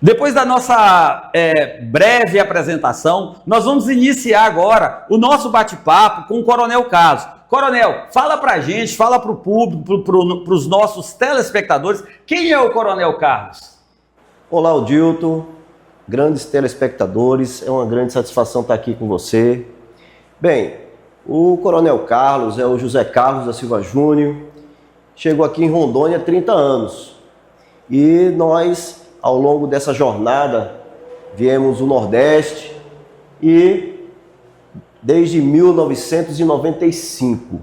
Depois da nossa breve apresentação, nós vamos iniciar agora o nosso bate-papo com o Coronel Carlos. Coronel, fala pra gente, fala pro público, para os nossos telespectadores, quem é o Coronel Carlos? Olá, Odilton, grandes telespectadores, é uma grande satisfação estar aqui com você. Bem, o Coronel Carlos é o José Carlos da Silva Júnior, chegou aqui em Rondônia há 30 anos e nós, ao longo dessa jornada, viemos do Nordeste e desde 1995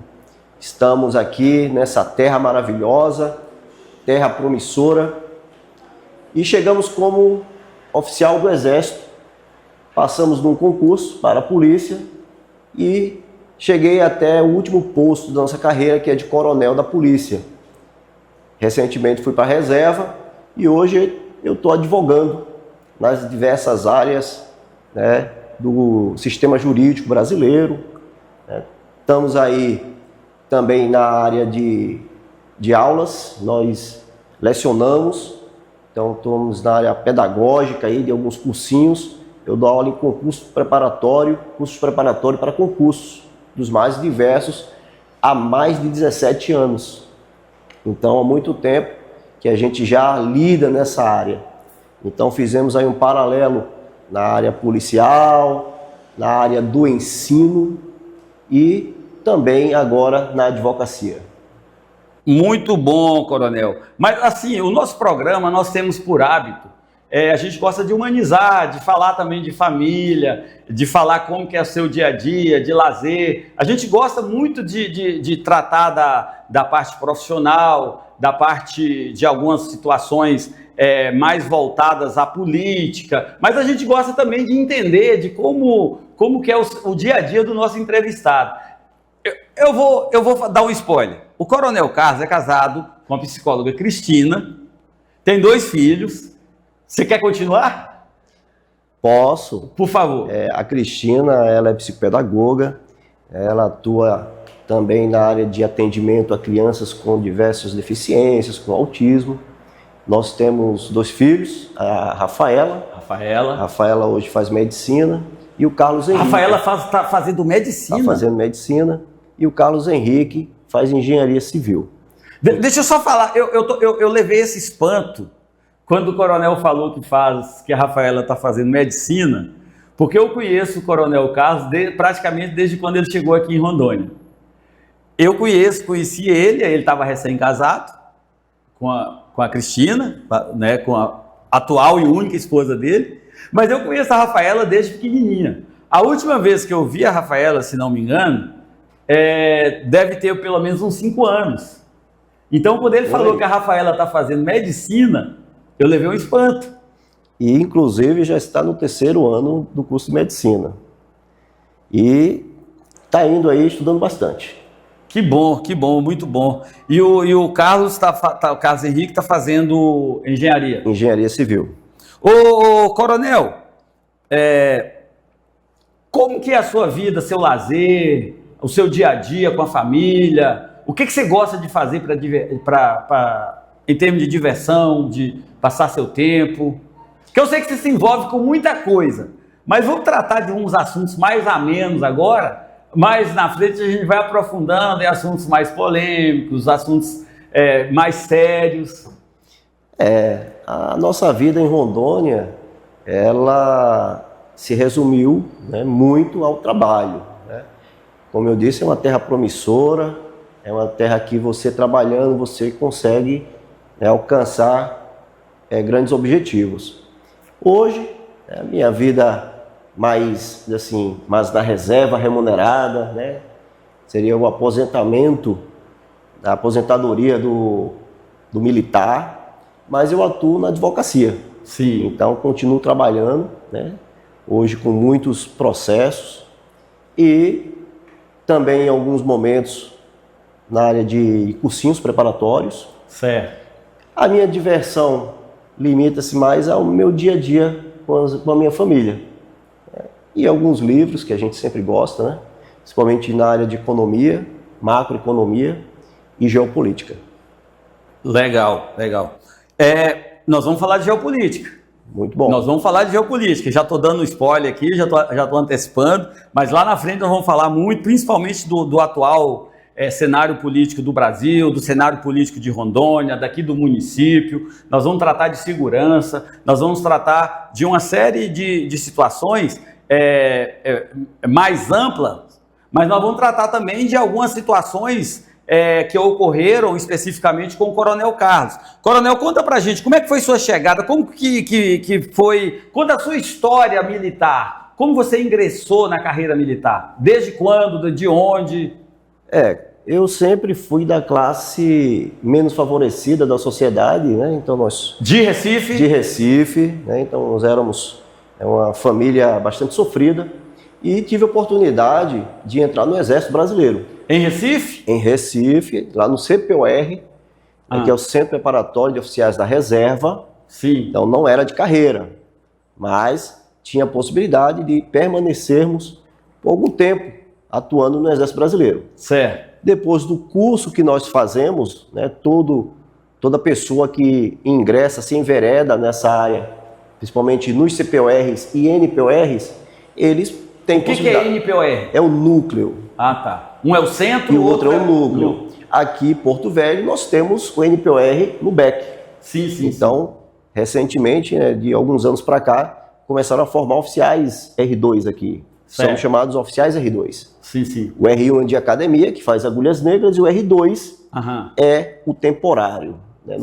estamos aqui nessa terra maravilhosa, terra promissora, e chegamos como oficial do Exército, passamos num concurso para a polícia e cheguei até o último posto da nossa carreira, que é de coronel da polícia. Recentemente fui para a reserva e hoje eu estou advogando nas diversas áreas, né, do sistema jurídico brasileiro. Né. Estamos aí também na área de aulas, nós lecionamos, então estamos na área pedagógica aí, de alguns cursinhos. Eu dou aula em cursos preparatórios para concursos dos mais diversos há mais de 17 anos. Então há muito tempo que a gente já lida nessa área. Então fizemos aí um paralelo na área policial, na área do ensino e também agora na advocacia. Muito bom, Coronel. Mas assim, o nosso programa nós temos por hábito, a gente gosta de humanizar, de falar também de família, de falar como que é o seu dia a dia, de lazer. A gente gosta muito de tratar da parte profissional, da parte de algumas situações mais voltadas à política, mas a gente gosta também de entender de como que é o dia a dia do nosso entrevistado. Eu vou dar um spoiler. O Coronel Carlos é casado com a psicóloga Cristina, tem 2 filhos. Você quer continuar? Posso. Por favor. A Cristina, ela é psicopedagoga, ela atua também na área de atendimento a crianças com diversas deficiências, com autismo. Nós temos 2 filhos, a Rafaela. Rafaela hoje faz medicina. E o Carlos Henrique. Rafaela está fazendo medicina? Está fazendo medicina. E o Carlos Henrique faz engenharia civil. Deixa eu só falar, eu levei esse espanto quando o coronel falou que a Rafaela está fazendo medicina, porque eu conheço o Coronel Carlos praticamente desde quando ele chegou aqui em Rondônia. Eu conheci ele estava recém-casado com a Cristina, né, com a atual e única esposa dele, mas eu conheço a Rafaela desde pequenininha. A última vez que eu vi a Rafaela, se não me engano, deve ter pelo menos uns 5 anos. Então, quando ele falou que a Rafaela está fazendo medicina, eu levei um espanto. E, inclusive, já está no 3º ano do curso de medicina. E está indo aí estudando bastante. Que bom, muito bom. E o Carlos, o Carlos Henrique está fazendo engenharia? Engenharia civil. Ô, Coronel, como que é a sua vida, seu lazer, o seu dia a dia com a família? O que você gosta de fazer em termos de diversão, de passar seu tempo? Porque eu sei que você se envolve com muita coisa, mas vamos tratar de uns assuntos mais amenos agora, mas na frente a gente vai aprofundando em assuntos mais polêmicos, assuntos mais sérios. A nossa vida em Rondônia, ela se resumiu, né, muito ao trabalho. Né? Como eu disse, é uma terra promissora, é uma terra que você trabalhando, você consegue alcançar grandes objetivos. Hoje, a minha vida mais na reserva remunerada, né, seria o aposentamento, a aposentadoria do militar, mas eu atuo na advocacia. Sim. Então, continuo trabalhando, né, hoje com muitos processos e também em alguns momentos na área de cursinhos preparatórios. Certo. A minha diversão limita-se mais ao meu dia a dia com a minha família. E alguns livros que a gente sempre gosta, né? Principalmente na área de economia, macroeconomia e geopolítica. Legal. Nós vamos falar de geopolítica. Muito bom. Nós vamos falar de geopolítica, já estou dando spoiler aqui, já estou antecipando, mas lá na frente nós vamos falar muito, principalmente do atual cenário político do Brasil, do cenário político de Rondônia, daqui do município. Nós vamos tratar de segurança, nós vamos tratar de uma série de situações mais amplas, mas nós vamos tratar também de algumas situações que ocorreram especificamente com o Coronel Carlos. Coronel, conta pra gente, como é que foi sua chegada, como que foi, conta a sua história militar, como você ingressou na carreira militar, desde quando, de onde? Eu sempre fui da classe menos favorecida da sociedade, né? Então nós... De Recife? De Recife, né? Então nós éramos uma família bastante sofrida e tive a oportunidade de entrar no Exército Brasileiro. Em Recife? Em Recife, lá no CPOR, que é o Centro Preparatório de Oficiais da Reserva. Sim. Então não era de carreira, mas tinha a possibilidade de permanecermos por algum tempo atuando no Exército Brasileiro. Certo. Depois do curso que nós fazemos, né, toda pessoa que ingressa, se envereda nessa área, principalmente nos CPORs e NPORs, eles têm possibilidade. O que é NPOR? É o núcleo. Ah, tá. Um é o centro e o outro é o núcleo. Aqui em Porto Velho nós temos o NPOR no BEC. Sim, sim. Então, recentemente, né, de alguns anos para cá, começaram a formar oficiais R2 aqui. Certo. São chamados oficiais R2. Sim, sim. O R1 é de academia, que faz agulhas negras, e o R2 é o temporário. Né?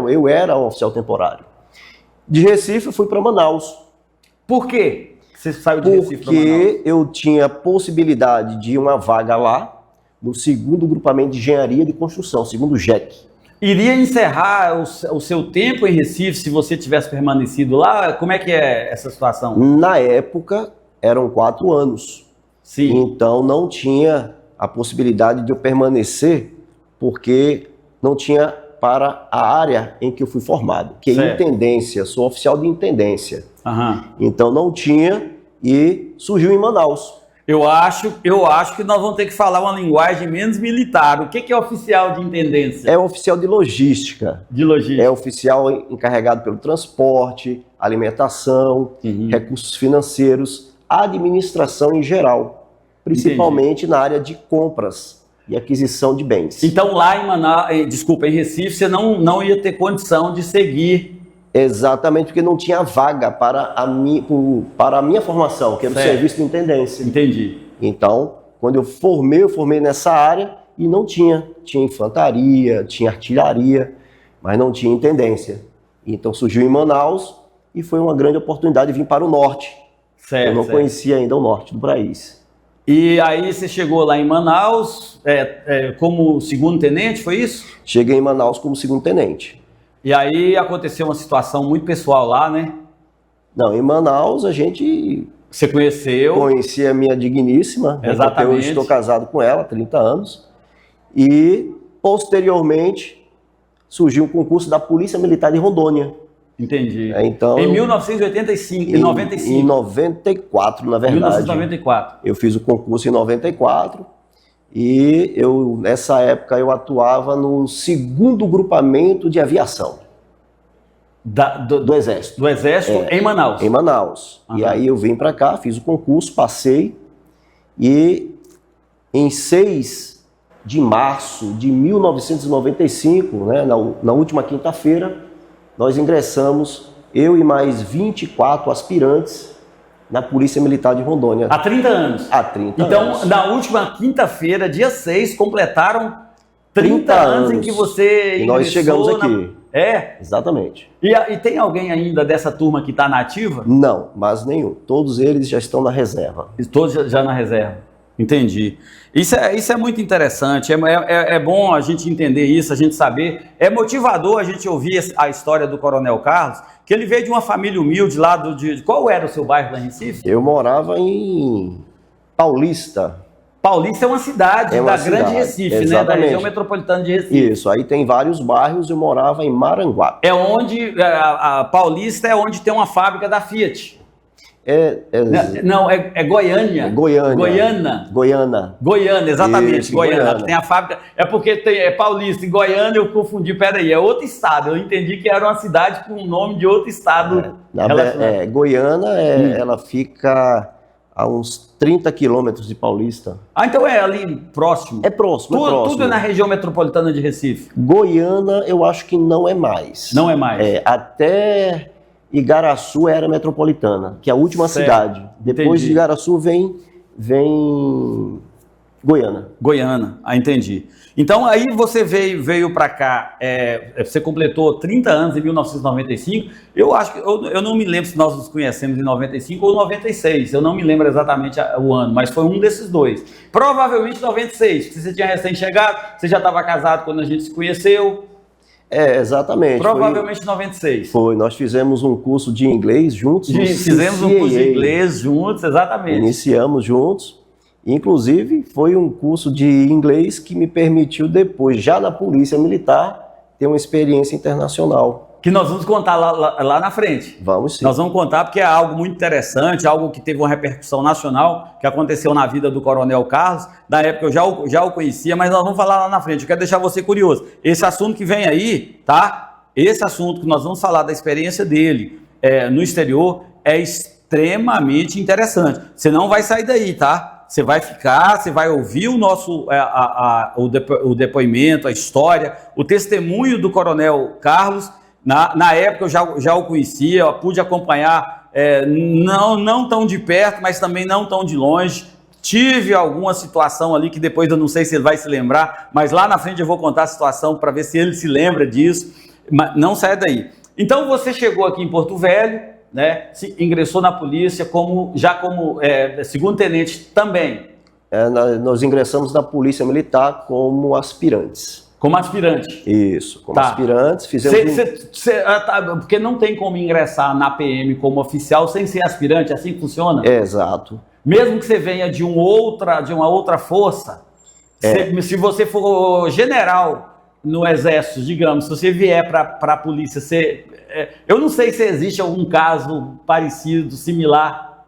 Eu era um oficial temporário. De Recife eu fui para Manaus. Por quê? Você saiu de Recife para Manaus? Porque eu tinha possibilidade de uma vaga lá, no segundo grupamento de engenharia de construção, segundo GEC. Iria encerrar o seu tempo em Recife se você tivesse permanecido lá? Como é que é essa situação? Na época, eram 4 anos. Sim. Então não tinha a possibilidade de eu permanecer, porque não tinha para a área em que eu fui formado, que é intendência, sou oficial de intendência. Então não tinha e surgiu em Manaus. Eu acho que nós vamos ter que falar uma linguagem menos militar. O que é oficial de intendência? É oficial de logística. De logística. É oficial encarregado pelo transporte, alimentação, recursos financeiros, administração em geral, principalmente na área de compras e aquisição de bens. Então lá em Manaus, em Recife, você não ia ter condição de seguir. Exatamente, porque não tinha vaga para a minha formação, que era o serviço de intendência. Entendi. Então, quando eu formei nessa área e não tinha. Tinha infantaria, tinha artilharia, mas não tinha intendência. Então surgiu em Manaus e foi uma grande oportunidade de vir para o norte. Eu não conhecia ainda o norte do país. E aí você chegou lá em Manaus como segundo tenente, foi isso? Cheguei em Manaus como segundo tenente. E aí aconteceu uma situação muito pessoal lá, né? Não, em Manaus a gente... Você conheceu? Conheci a minha digníssima. Exatamente. Eu estou casado com ela há 30 anos. E, posteriormente, surgiu um concurso da Polícia Militar de Rondônia. Entendi. Então, em 1985, em 95. Em 94, na verdade. 1994. Eu fiz o concurso em 94 e nessa época eu atuava no segundo grupamento de aviação do Exército. Do Exército em Manaus? Em Manaus. E aí eu vim para cá, fiz o concurso, passei e em 6 de março de 1995, né, na última quinta-feira, nós ingressamos, eu e mais 24 aspirantes, na Polícia Militar de Rondônia. Há 30 anos? Há 30 então, anos. Então, na última quinta-feira, dia 6, completaram 30 anos em que você ingressou. E nós chegamos aqui. É? Exatamente. E tem alguém ainda dessa turma que está na ativa? Não, mas nenhum. Todos eles já estão na reserva. Todos já na reserva. Entendi. Isso é muito interessante, é bom a gente entender isso, a gente saber. É motivador a gente ouvir a história do Coronel Carlos, que ele veio de uma família humilde lá Qual era o seu bairro lá em Recife? Eu morava em Paulista. Paulista é uma cidade da Grande Recife, exatamente, né? Da região metropolitana de Recife. Isso, aí tem vários bairros, eu morava em Maranguape. É onde, a Paulista é onde tem uma fábrica da Fiat. Não, é Goiânia. Goiânia. Goiânia, exatamente. Isso, Goiânia. Goiânia. Tem a fábrica. É porque é Paulista. Em Goiânia eu confundi. Peraí, é outro estado. Eu entendi que era uma cidade com o nome de outro estado. Goiânia, ela fica a uns 30 quilômetros de Paulista. Ah, então é ali próximo. É próximo, Tudo é na região metropolitana de Recife. Goiânia, eu acho que não é mais. Não é mais. Até Igaraçu era metropolitana, que é a última cidade. Depois de Igaraçu vem Goiânia. Goiânia, entendi. Então aí você veio para cá, você completou 30 anos em 1995. Eu acho que eu não me lembro se nós nos conhecemos em 95 ou 96. Eu não me lembro exatamente o ano, mas foi um desses dois. Provavelmente 96, porque você tinha recém-chegado, você já estava casado quando a gente se conheceu. Exatamente. Provavelmente 96. Foi, nós fizemos um curso de inglês juntos. Fizemos um curso de inglês juntos, exatamente. Iniciamos juntos. Inclusive, foi um curso de inglês que me permitiu depois, já na Polícia Militar, ter uma experiência internacional. Que nós vamos contar lá na frente. Vamos sim. Nós vamos contar porque é algo muito interessante, algo que teve uma repercussão nacional, que aconteceu na vida do Coronel Carlos. Na época eu já o conhecia, mas nós vamos falar lá na frente. Eu quero deixar você curioso. Esse assunto que vem aí, tá? Esse assunto que nós vamos falar da experiência dele no exterior é extremamente interessante. Você não vai sair daí, tá? Você vai ficar, você vai ouvir o nosso o depoimento, a história, o testemunho do Coronel Carlos. Na época eu já o conhecia, eu pude acompanhar, não tão de perto, mas também não tão de longe. Tive alguma situação ali que depois eu não sei se ele vai se lembrar, mas lá na frente eu vou contar a situação para ver se ele se lembra disso. Mas não saia daí. Então você chegou aqui em Porto Velho, né? Ingressou na polícia como segundo-tenente também. Nós ingressamos na Polícia Militar como aspirantes. Como aspirante? Isso, como aspirantes. Fizemos porque não tem como ingressar na PM como oficial sem ser aspirante, assim que funciona? Exato. Mesmo que você venha de uma outra força, se você for general no Exército, digamos, se você vier para a polícia, eu não sei se existe algum caso parecido, similar,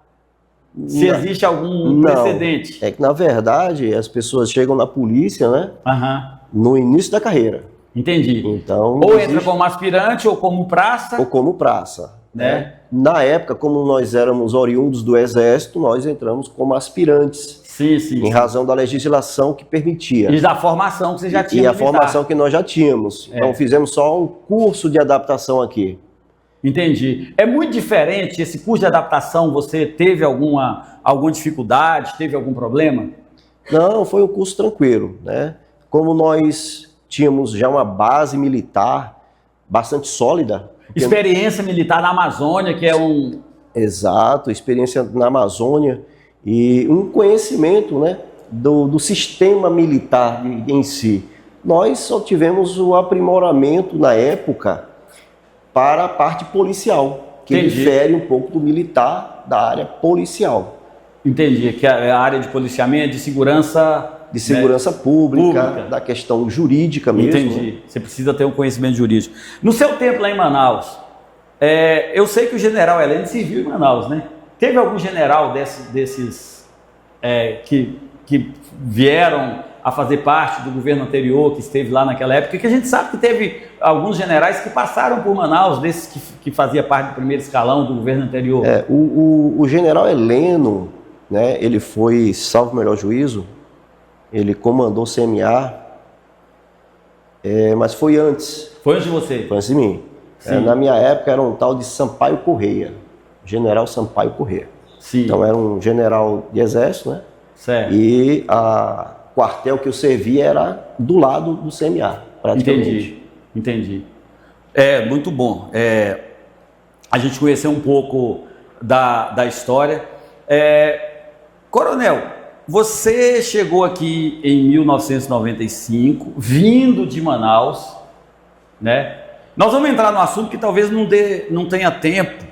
se existe algum precedente. É que, na verdade, as pessoas chegam na polícia, né? No início da carreira. Entendi. Então, ou entra como aspirante ou como praça. Ou como praça. Né? Na época, como nós éramos oriundos do Exército, nós entramos como aspirantes. Sim. Em razão da legislação que permitia. E da formação que você já tinha. E a formação que nós já tínhamos. Então fizemos só um curso de adaptação aqui. Entendi. É muito diferente esse curso de adaptação? Você teve alguma dificuldade, teve algum problema? Não, foi um curso tranquilo, né? Como nós tínhamos já uma base militar bastante sólida. Experiência militar na Amazônia, que é um... Exato, experiência na Amazônia e um conhecimento, né, do sistema militar em si. Nós só tivemos o aprimoramento na época para a parte policial, que difere um pouco do militar da área policial. Entendi, que é a área de policiamento, de segurança... De segurança pública, da questão jurídica mesmo. Entendi. Né? Você precisa ter um conhecimento jurídico. No seu tempo lá em Manaus, eu sei que o general Heleno serviu em Manaus, né? Teve algum general desses que vieram a fazer parte do governo anterior, que esteve lá naquela época? Porque a gente sabe que teve alguns generais que passaram por Manaus, desses que fazia parte do primeiro escalão do governo anterior. O general Heleno, né, ele foi, salvo o melhor juízo, ele comandou o CMA, mas foi antes. Foi antes de você? Foi antes de mim. Na minha época era um tal de Sampaio Correia, general Sampaio Correia. Sim. Então era um general de exército, né? Certo. E o quartel que eu servia era do lado do CMA, praticamente. Entendi. Muito bom. A gente conheceu um pouco da história. Coronel, você chegou aqui em 1995, vindo de Manaus, né? Nós vamos entrar no assunto que talvez não tenha tempo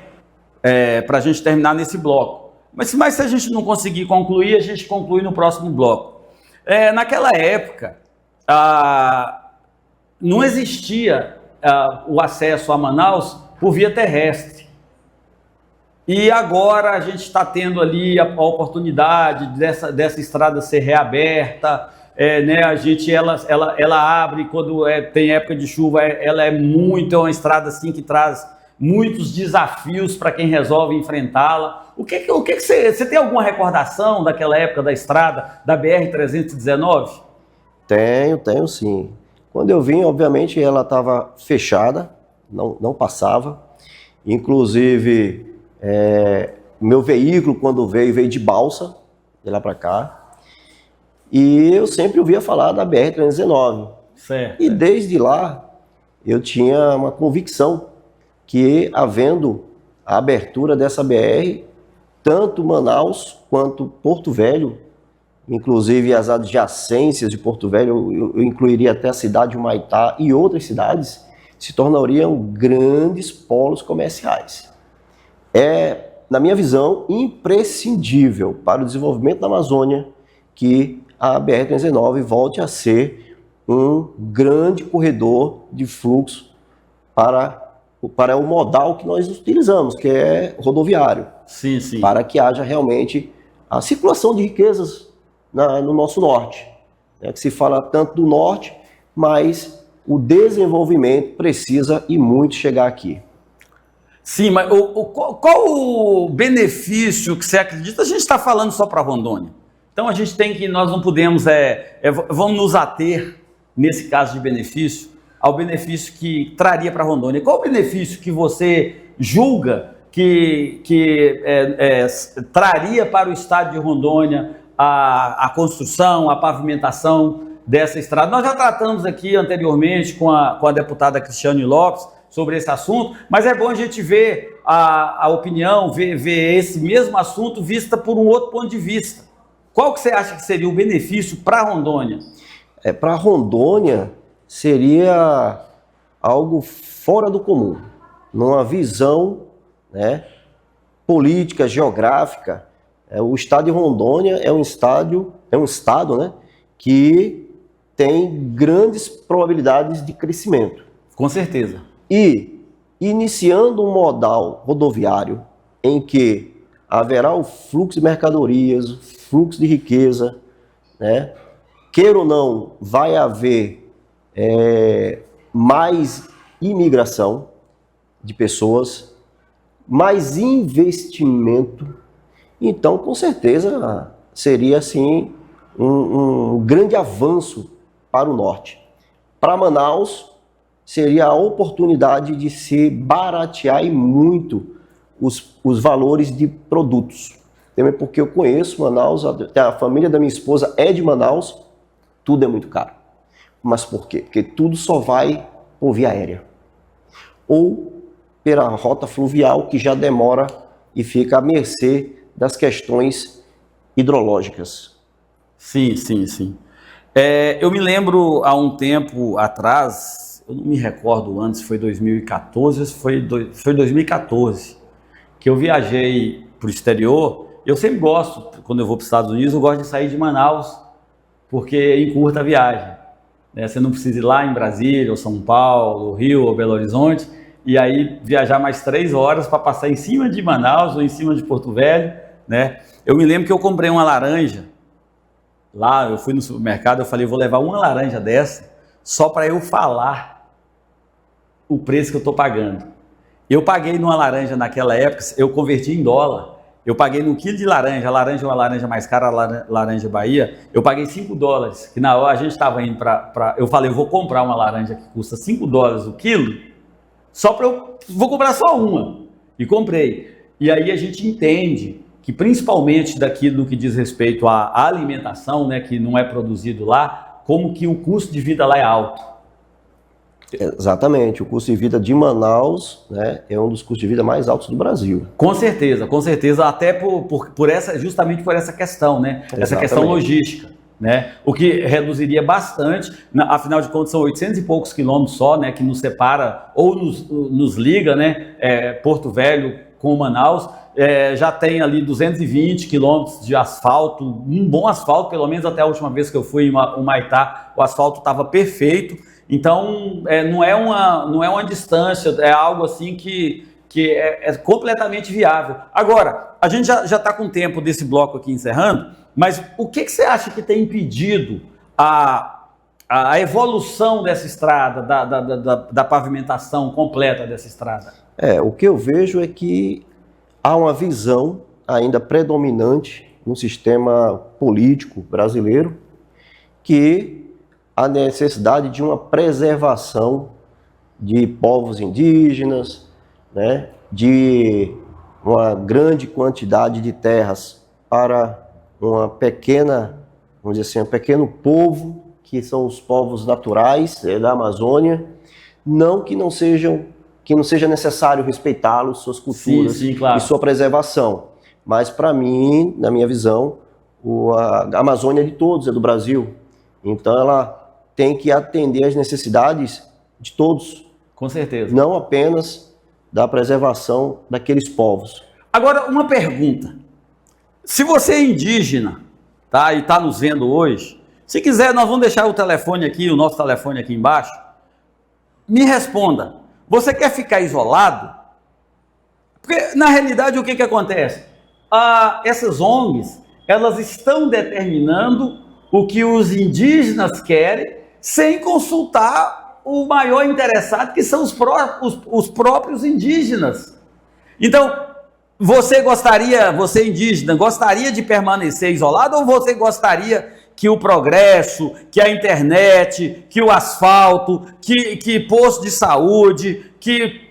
para a gente terminar nesse bloco. Mas se a gente não conseguir concluir, a gente conclui no próximo bloco. Naquela época, não existia o acesso a Manaus por via terrestre. E agora a gente está tendo ali a oportunidade dessa estrada ser reaberta, né? Ela abre quando tem época de chuva, é uma estrada assim que traz muitos desafios para quem resolve enfrentá-la. O que você tem alguma recordação daquela época da estrada, da BR-319? Tenho sim. Quando eu vim, obviamente, ela estava fechada, não passava. Inclusive, meu veículo, quando veio de balsa, de lá para cá. E eu sempre ouvia falar da BR-319. Certo. E desde lá, eu tinha uma convicção que, havendo a abertura dessa BR, tanto Manaus quanto Porto Velho, inclusive as adjacências de Porto Velho, eu incluiria até a cidade de Humaitá e outras cidades, se tornariam grandes polos comerciais. É, na minha visão, imprescindível para o desenvolvimento da Amazônia que a BR-319 volte a ser um grande corredor de fluxo para o modal que nós utilizamos, que é rodoviário. Sim, sim. Para que haja realmente a circulação de riquezas no nosso norte. Que se fala tanto do norte, mas o desenvolvimento precisa e muito chegar aqui. Sim, mas qual o benefício que você acredita? A gente está falando só para Rondônia. Então nós não podemos, vamos nos ater, nesse caso de benefício, ao benefício que traria para Rondônia. Qual o benefício que você julga que traria para o estado de Rondônia a construção, a pavimentação dessa estrada? Nós já tratamos aqui anteriormente com a deputada Cristiane Lopes sobre esse assunto, mas é bom a gente ver a opinião, ver esse mesmo assunto vista por um outro ponto de vista. Qual que você acha que seria o benefício para Rondônia? Para Rondônia seria algo fora do comum, numa visão, né, política, geográfica. O estado de Rondônia é um estado, né, que tem grandes probabilidades de crescimento. Com certeza. E iniciando um modal rodoviário em que haverá o fluxo de mercadorias, o fluxo de riqueza, né? Queira ou não, vai haver mais imigração de pessoas, mais investimento. Então, com certeza, seria assim um grande avanço para o norte. Para Manaus, seria a oportunidade de se baratear e muito os valores de produtos. Também porque eu conheço Manaus, a família da minha esposa é de Manaus, tudo é muito caro. Mas por quê? Porque tudo só vai por via aérea. Ou pela rota fluvial, que já demora e fica à mercê das questões hidrológicas. Sim. Eu me lembro há um tempo atrás, eu não me recordo antes, foi 2014, foi 2014, que eu viajei para o exterior. Eu sempre gosto, quando eu vou para os Estados Unidos, eu gosto de sair de Manaus, porque encurta a viagem. Né? Você não precisa ir lá em Brasília, ou São Paulo, ou Rio, ou Belo Horizonte, e aí viajar mais 3 horas para passar em cima de Manaus ou em cima de Porto Velho. Né? Eu me lembro que eu comprei uma laranja, lá eu fui no supermercado, eu falei, vou levar uma laranja dessa, só para eu falar o preço que eu estou pagando. Eu paguei numa laranja naquela época, eu converti em dólar, eu paguei no quilo de laranja, a laranja é uma laranja mais cara, a laranja Bahia, eu paguei $5, que na hora a gente estava indo eu falei, eu vou comprar uma laranja que custa $5 o quilo, vou comprar só uma, e comprei. E aí a gente entende que principalmente daquilo que diz respeito à alimentação, né, que não é produzido lá, como que o custo de vida lá é alto. Exatamente, o custo de vida de Manaus, né, é um dos custos de vida mais altos do Brasil. Com certeza, até justamente por essa questão, né, essa questão logística, né, o que reduziria bastante, afinal de contas são 800 e poucos quilômetros só, né, que nos separa ou nos liga, né, Porto Velho com Manaus. Já tem ali 220 quilômetros de asfalto, um bom asfalto, pelo menos até a última vez que eu fui em Humaitá, o asfalto estava perfeito. Então, não é uma distância, é algo assim que que é completamente viável. Agora, a gente já está com o tempo desse bloco aqui encerrando, mas o que você acha que tem impedido a evolução dessa estrada, da pavimentação completa dessa estrada? O que eu vejo é que há uma visão ainda predominante no sistema político brasileiro que a necessidade de uma preservação de povos indígenas, né, de uma grande quantidade de terras para uma pequena, vamos dizer assim, um pequeno povo, que são os povos naturais da Amazônia, que não seja necessário respeitá-los, suas culturas sim, claro. E sua preservação. Mas para mim, na minha visão, a Amazônia é de todos, é do Brasil. Então ela tem que atender às necessidades de todos. Com certeza. Não apenas da preservação daqueles povos. Agora, uma pergunta. Se você é indígena, tá, e está nos vendo hoje, se quiser, nós vamos deixar o telefone aqui, o nosso telefone aqui embaixo. Me responda. Você quer ficar isolado? Porque, na realidade, o que acontece? Essas ONGs, elas estão determinando o que os indígenas querem, sem consultar o maior interessado, que são os próprios indígenas. Então, você indígena, gostaria de permanecer isolado, ou você gostaria que o progresso, que a internet, que o asfalto, que posto de saúde, que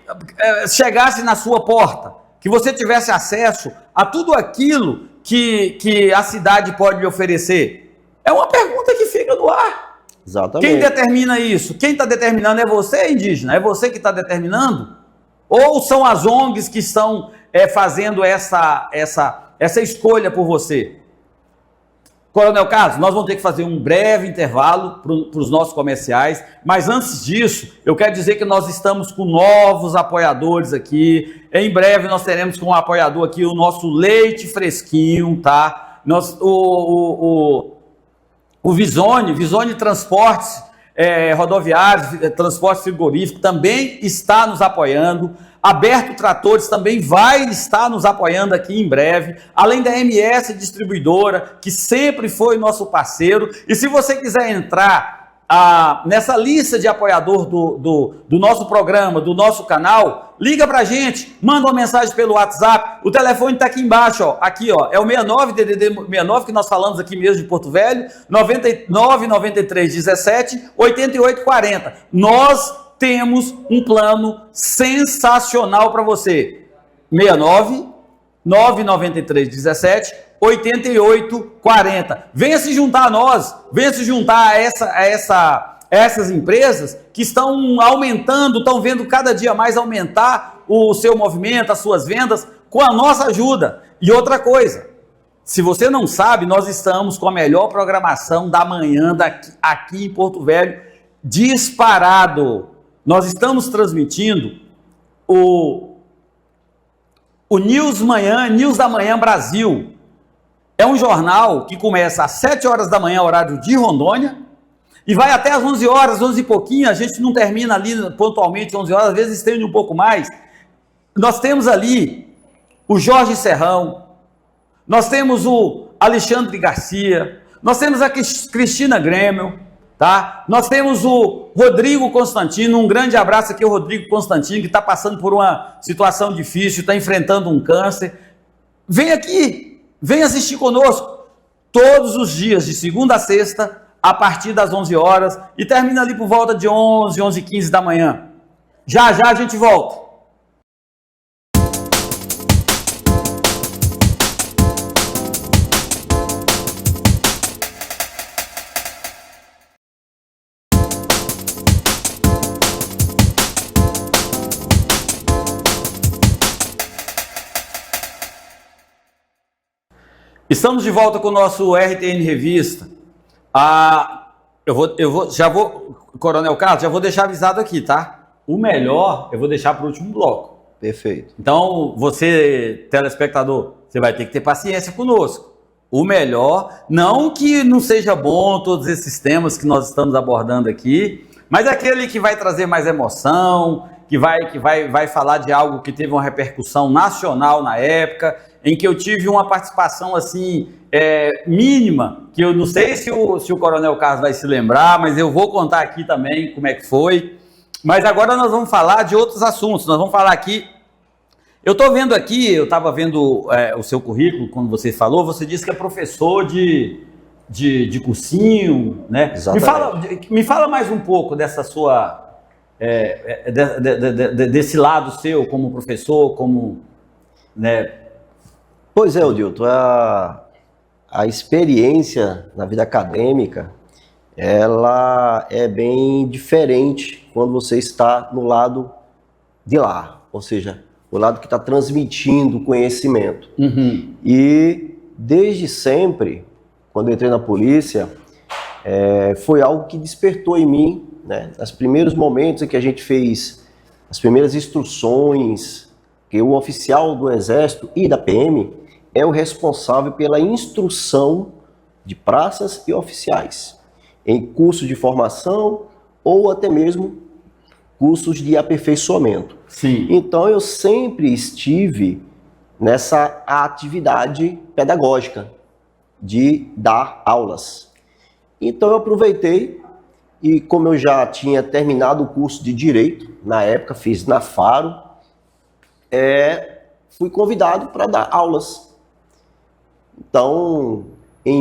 chegasse na sua porta, que você tivesse acesso a tudo aquilo que a cidade pode lhe oferecer? É uma pergunta que fica no ar. Exatamente. Quem determina isso? Quem está determinando é você, indígena? É você que está determinando? Ou são as ONGs que estão fazendo essa escolha por você? Coronel Carlos, nós vamos ter que fazer um breve intervalo para os nossos comerciais, mas antes disso, eu quero dizer que nós estamos com novos apoiadores aqui. Em breve nós teremos com um apoiador aqui o nosso leite fresquinho, tá? O Visone Transportes Rodoviários, Transporte Frigorífico também está nos apoiando. Aberto Tratores também vai estar nos apoiando aqui em breve, além da MS Distribuidora, que sempre foi nosso parceiro. E se você quiser entrar nessa lista de apoiador do nosso programa, do nosso canal, liga pra gente, manda uma mensagem pelo WhatsApp, o telefone está aqui embaixo, ó, aqui, ó, é o 69 DDD 69 que nós falamos aqui mesmo de Porto Velho, 99 93 17 88 40. Nós temos um plano sensacional para você. 69 993 17 88 40. Venha se juntar a nós, venha se juntar a essas empresas que estão aumentando, estão vendo cada dia mais aumentar o seu movimento, as suas vendas, com a nossa ajuda. E outra coisa, se você não sabe, nós estamos com a melhor programação da manhã aqui em Porto Velho, disparado. Nós estamos transmitindo o News da Manhã Brasil. É um jornal que começa às 7 horas da manhã, horário de Rondônia, e vai até às 11 horas, 11 e pouquinho. A gente não termina ali pontualmente 11 horas, às vezes estende um pouco mais. Nós temos ali o Jorge Serrão, nós temos o Alexandre Garcia, nós temos a Cristina Grêmio, tá? Nós temos o Rodrigo Constantino, um grande abraço aqui ao Rodrigo Constantino, que está passando por uma situação difícil, está enfrentando um câncer. Vem aqui, vem assistir conosco, todos os dias, de segunda a sexta, a partir das 11 horas, e termina ali por volta de 11, 11h15 da manhã. Já a gente volta. Estamos de volta com o nosso RTN Revista. Coronel Carlos, já vou deixar avisado aqui, tá? O melhor eu vou deixar para o último bloco. Perfeito. Então, você, telespectador, você vai ter que ter paciência conosco. O melhor, não que não seja bom todos esses temas que nós estamos abordando aqui, mas aquele que vai trazer mais emoção, vai falar de algo que teve uma repercussão nacional na época, em que eu tive uma participação assim mínima, que eu não sei se o Coronel Carlos vai se lembrar, mas eu vou contar aqui também como é que foi. Mas agora nós vamos falar de outros assuntos. Nós vamos falar aqui. Eu estou vendo aqui, eu estava vendo o seu currículo, quando você falou, você disse que é professor de cursinho, né? Me fala mais um pouco dessa sua, desse lado seu como professor, como, né? Pois é, Odilton, a experiência na vida acadêmica, ela é bem diferente quando você está no lado de lá, ou seja, o lado que está transmitindo o conhecimento. Uhum. E desde sempre, quando eu entrei na polícia, foi algo que despertou em mim, né? Nos primeiros momentos em que a gente fez as primeiras instruções, que o oficial do Exército e da PM é o responsável pela instrução de praças e oficiais, em cursos de formação ou até mesmo cursos de aperfeiçoamento. Sim. Então eu sempre estive nessa atividade pedagógica de dar aulas. Então eu aproveitei e, como eu já tinha terminado o curso de Direito, na época fiz na Faro, fui convidado para dar aulas. Então,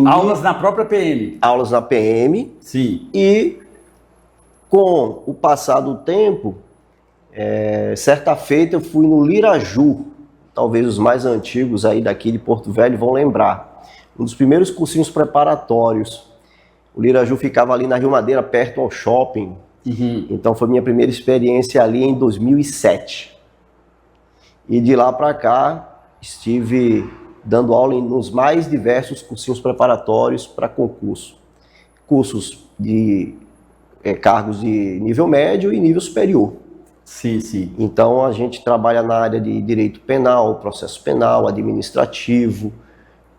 aulas na própria PM. Aulas na PM. Sim. E com o passar do tempo, certa feita eu fui no Liraju, talvez os mais antigos aí daqui de Porto Velho vão lembrar, um dos primeiros cursinhos preparatórios. O Liraju ficava ali na Rio Madeira, perto ao shopping. Uhum. Então foi minha primeira experiência ali em 2007. E de lá para cá estive dando aula nos mais diversos cursinhos preparatórios para concurso. Cursos de cargos de nível médio e nível superior. Sim, sim. Então a gente trabalha na área de direito penal, processo penal, administrativo,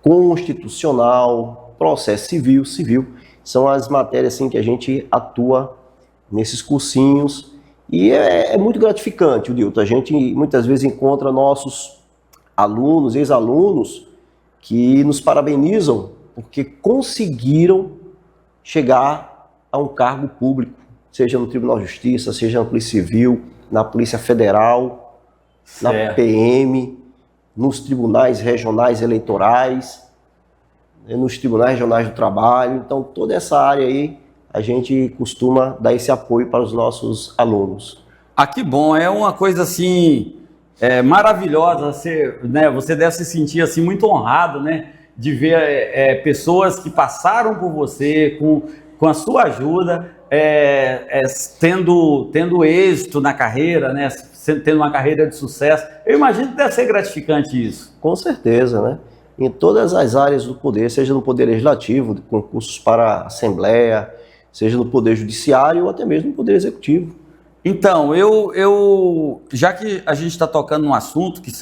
constitucional, processo civil. São as matérias assim, que a gente atua nesses cursinhos. E é muito gratificante, Odilton. A gente muitas vezes encontra nossos alunos, ex-alunos, que nos parabenizam porque conseguiram chegar a um cargo público, seja no Tribunal de Justiça, seja na Polícia Civil, na Polícia Federal, certo, na PM, nos tribunais regionais eleitorais, nos tribunais regionais do trabalho. Então, toda essa área aí, a gente costuma dar esse apoio para os nossos alunos. Ah, que bom, é uma coisa assim maravilhosa, você deve se sentir assim muito honrado, né, de ver pessoas que passaram por você com a sua ajuda, tendo êxito na carreira, né, tendo uma carreira de sucesso. Eu imagino que deve ser gratificante isso. Com certeza, né? Em todas as áreas do poder, seja no poder legislativo, concursos para a Assembleia, seja no poder judiciário ou até mesmo no poder executivo. Então, já que a gente está tocando num assunto que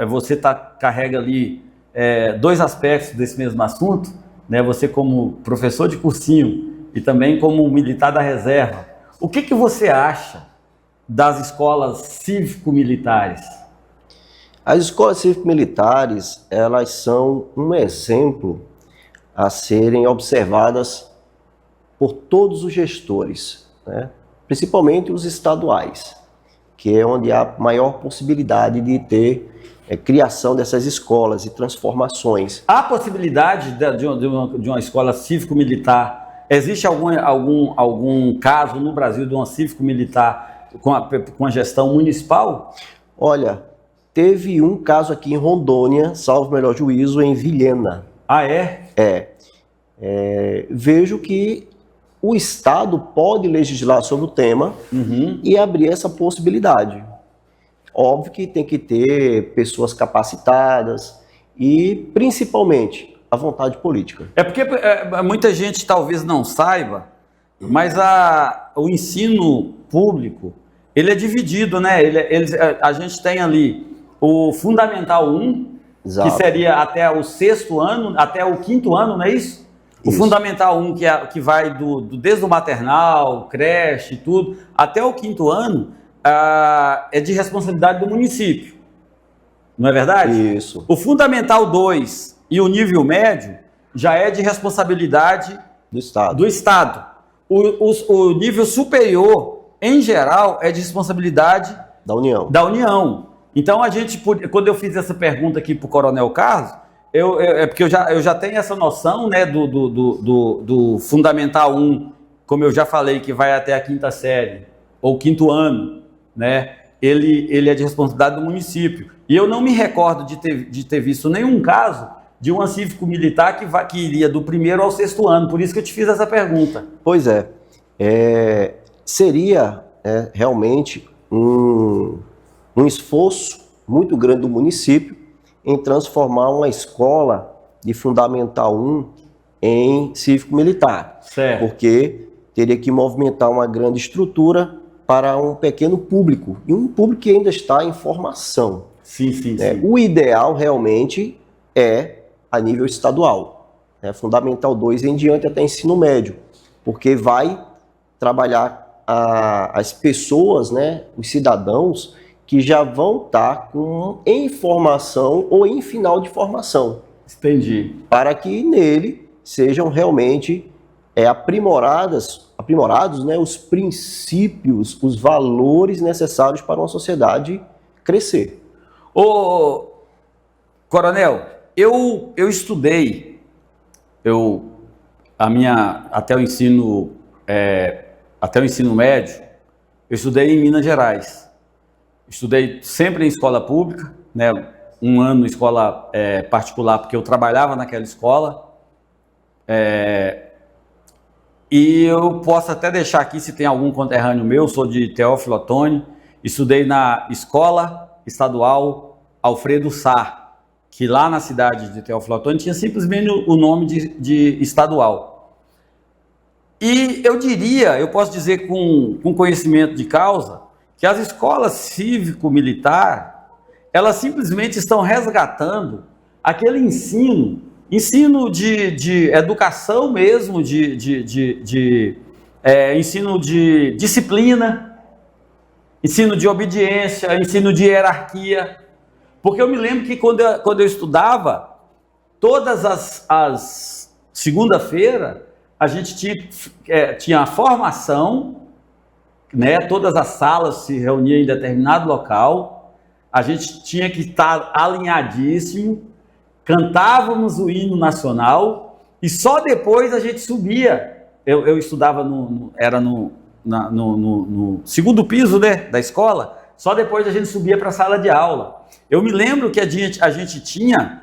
você carrega ali dois aspectos desse mesmo assunto, né? Você como professor de cursinho e também como militar da reserva, o que você acha das escolas cívico-militares? As escolas cívico-militares, elas são um exemplo a serem observadas por todos os gestores, né? Principalmente os estaduais, que é onde há maior possibilidade de ter criação dessas escolas e transformações. Há possibilidade de uma escola cívico-militar? Existe algum caso no Brasil de uma cívico-militar com a gestão municipal? Olha, teve um caso aqui em Rondônia, salvo o melhor juízo, em Vilhena. Ah, é? Vejo que o Estado pode legislar sobre o tema e abrir essa possibilidade. Óbvio que tem que ter pessoas capacitadas e, principalmente, a vontade política. É porque muita gente talvez não saiba, mas o ensino público, ele é dividido, né? A gente tem ali o Fundamental 1, Exato. que seria até o 6º ano, até o 5º ano, não é isso? O Isso. Fundamental 1, que vai desde o maternal, creche, tudo, até o 5º ano, é de responsabilidade do município. Não é verdade? Isso. O Fundamental 2 e o nível médio já é de responsabilidade Do Estado. O nível superior, em geral, é de responsabilidade Da União. da União. Então, quando eu fiz essa pergunta aqui para o Coronel Carlos, é porque eu já tenho essa noção, né, do Fundamental 1, como eu já falei, que vai até a 5ª série, ou 5º ano, né? Ele é de responsabilidade do município. E eu não me recordo de ter visto nenhum caso de uma cívico-militar que iria do 1º ao 6º ano. Por isso que eu te fiz essa pergunta. Pois é. Seria realmente um esforço muito grande do município em transformar uma escola de Fundamental 1 em cívico-militar. Certo. Porque teria que movimentar uma grande estrutura para um pequeno público, e um público que ainda está em formação. Sim, sim, né? sim. O ideal realmente é a nível estadual, né? Fundamental 2 em diante até ensino médio, porque vai trabalhar as pessoas, né, os cidadãos que já vão estar em formação ou em final de formação. Entendi. Para que nele sejam realmente aprimorados, né, os princípios, os valores necessários para uma sociedade crescer. Ô, Coronel, eu estudei, até o ensino médio, eu estudei em Minas Gerais. Estudei sempre em escola pública, né? Um ano em escola particular, porque eu trabalhava naquela escola. E eu posso até deixar aqui, se tem algum conterrâneo meu, sou de Teófilo Otoni, estudei na Escola Estadual Alfredo Sá, que lá na cidade de Teófilo Otoni tinha simplesmente o nome de estadual. E eu posso dizer com conhecimento de causa, que as escolas cívico-militar, elas simplesmente estão resgatando aquele ensino de educação mesmo, ensino de disciplina, ensino de obediência, ensino de hierarquia. Porque eu me lembro que quando eu estudava, todas as segunda-feira, a gente tinha a formação, né? Todas as salas se reuniam em determinado local, a gente tinha que estar alinhadíssimo, cantávamos o hino nacional e só depois a gente subia. Eu estudava no 2º piso, né, da escola, só depois a gente subia para a sala de aula. Eu me lembro que a gente tinha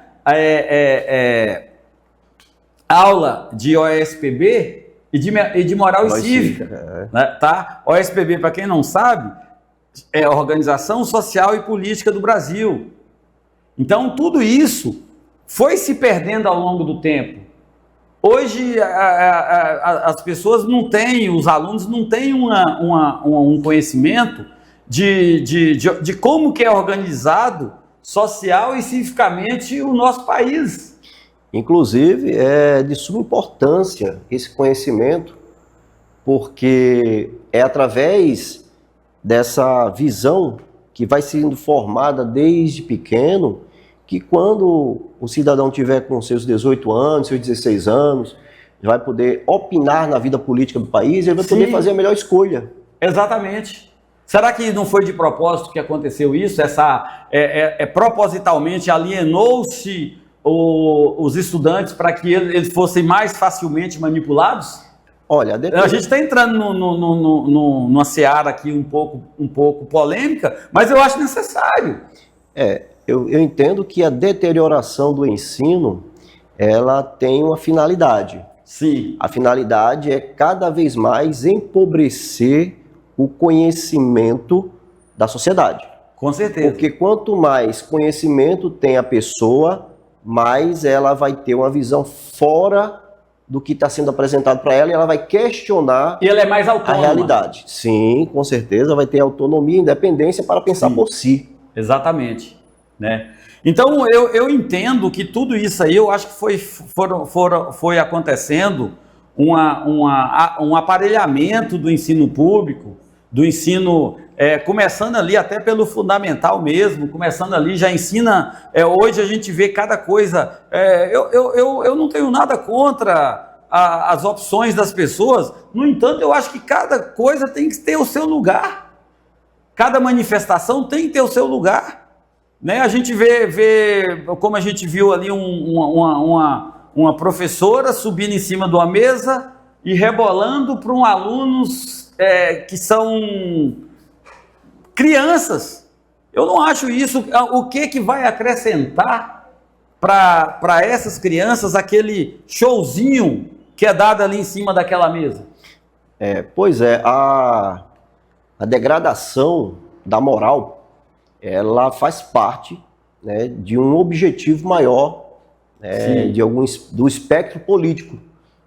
aula de OSPB e de moral e cívica. Né, tá? OSPB, para quem não sabe, é a Organização Social e Política do Brasil. Então, tudo isso foi se perdendo ao longo do tempo. Hoje, as pessoas não têm, os alunos não têm um conhecimento de como que é organizado social e civificamente o nosso país. Inclusive, é de suma importância esse conhecimento, porque é através dessa visão que vai sendo formada desde pequeno, que quando o cidadão tiver com seus 18 anos, seus 16 anos, vai poder opinar na vida política do país, ele vai poder fazer a melhor escolha. Exatamente. Será que não foi de propósito que aconteceu isso? Propositalmente alienou-se os estudantes para que eles fossem mais facilmente manipulados? Olha, a gente está entrando numa seara aqui um pouco polêmica, mas eu acho necessário. Eu entendo que a deterioração do ensino, ela tem uma finalidade. Sim. A finalidade é cada vez mais empobrecer o conhecimento da sociedade. Com certeza. Porque quanto mais conhecimento tem a pessoa, mais ela vai ter uma visão fora do que está sendo apresentado para ela e ela vai questionar e ela é mais autônoma. A realidade. Sim, com certeza, vai ter autonomia e independência para pensar por si. Exatamente. né? Então, eu entendo que tudo isso aí, eu acho que foi acontecendo um aparelhamento do ensino público, do ensino, começando ali até pelo fundamental mesmo, começando ali, já ensina, hoje a gente vê cada coisa, eu não tenho nada contra as opções das pessoas, no entanto, eu acho que cada coisa tem que ter o seu lugar, cada manifestação tem que ter o seu lugar, né? A gente vê como a gente viu ali uma professora subindo em cima de uma mesa e rebolando para alunos que são crianças. Eu não acho isso. O que vai acrescentar para essas crianças aquele showzinho que é dado ali em cima daquela mesa? Pois é, a degradação da moral, ela faz parte, né, de um objetivo maior, do espectro político,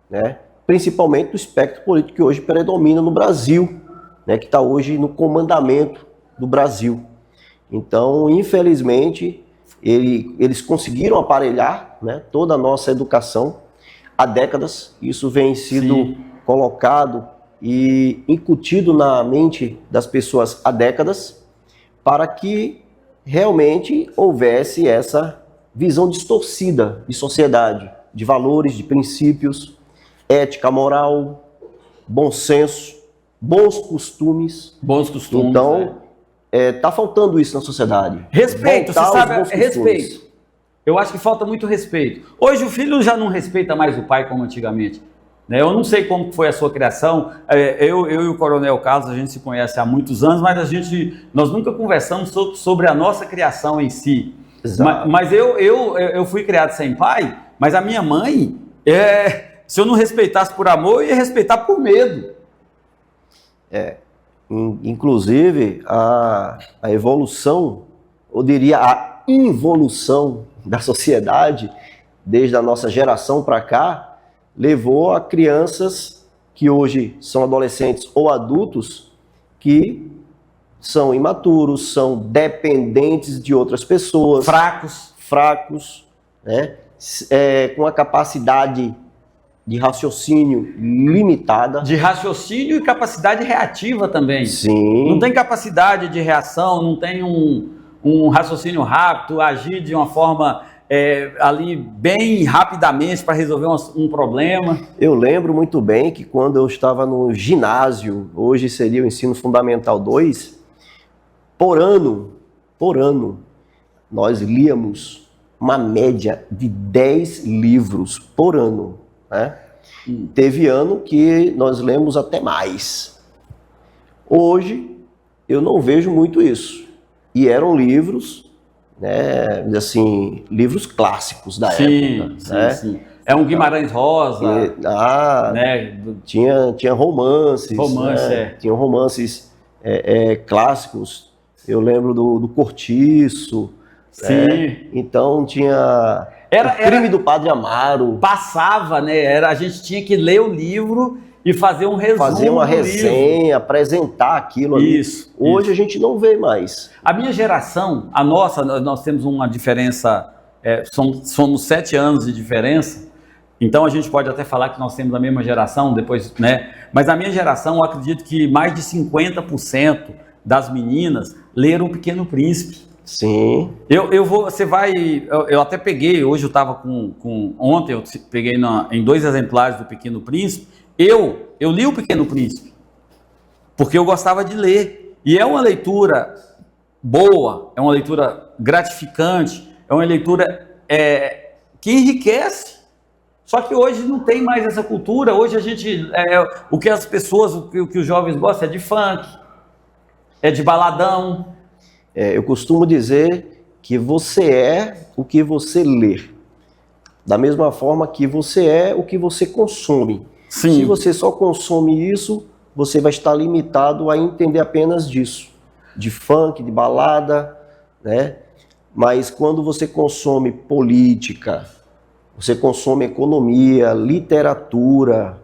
né, principalmente do espectro político que hoje predomina no Brasil, né, que está hoje no comandamento do Brasil. Então, infelizmente, eles conseguiram aparelhar, né, toda a nossa educação há décadas. Isso vem sido colocado e incutido na mente das pessoas há décadas, para que realmente houvesse essa visão distorcida de sociedade, de valores, de princípios, ética, moral, bom senso, bons costumes. Bons costumes. Então, tá faltando isso na sociedade. Respeito, você sabe, respeito. Eu acho que falta muito respeito. Hoje o filho já não respeita mais o pai como antigamente. Eu não sei como foi a sua criação, eu e o Coronel Carlos, a gente se conhece há muitos anos, mas nós nunca conversamos sobre a nossa criação em si. Mas eu fui criado sem pai, mas a minha mãe, se eu não respeitasse por amor, eu ia respeitar por medo. Inclusive, a evolução, eu diria a involução da sociedade, desde a nossa geração para cá, levou a crianças que hoje são adolescentes ou adultos que são imaturos, são dependentes de outras pessoas. Fracos, né? Com a capacidade de raciocínio limitada. De raciocínio e capacidade reativa também. Sim. Não tem capacidade de reação, não tem um raciocínio rápido, agir de uma forma ali bem rapidamente para resolver um problema. Eu lembro muito bem que quando eu estava no ginásio, hoje seria o ensino fundamental 2, por ano, nós líamos uma média de 10 livros por ano, né? Teve ano que nós lemos até mais. Hoje, eu não vejo muito isso. E eram livros, né, assim, livros clássicos da época. Sim. É um Guimarães Rosa. Né? Tinha romances. Tinham romances clássicos. Eu lembro do Cortiço. Sim. Então tinha o Crime do Padre Amaro. Passava, né? A gente tinha que ler o livro e fazer um resumo. Fazer uma resenha, apresentar aquilo ali. Isso. Hoje a gente não vê mais. A minha geração, a nossa, nós temos uma diferença, somos 7 anos de diferença, então a gente pode até falar que nós temos a mesma geração, depois, né? Mas a minha geração, eu acredito que mais de 50% das meninas leram O Pequeno Príncipe. Sim. Eu até peguei, hoje eu estava ontem eu peguei em 2 exemplares do Pequeno Príncipe. Eu li O Pequeno Príncipe, porque eu gostava de ler. E é uma leitura boa, é uma leitura gratificante, é uma leitura que enriquece. Só que hoje não tem mais essa cultura. Hoje a gente, o que as pessoas, o que os jovens gostam é de funk, é de baladão. Eu costumo dizer que você é o que você lê. Da mesma forma que você é o que você consome. Sim. Se você só consome isso, você vai estar limitado a entender apenas disso. De funk, de balada, né? Mas quando você consome política, você consome economia, literatura,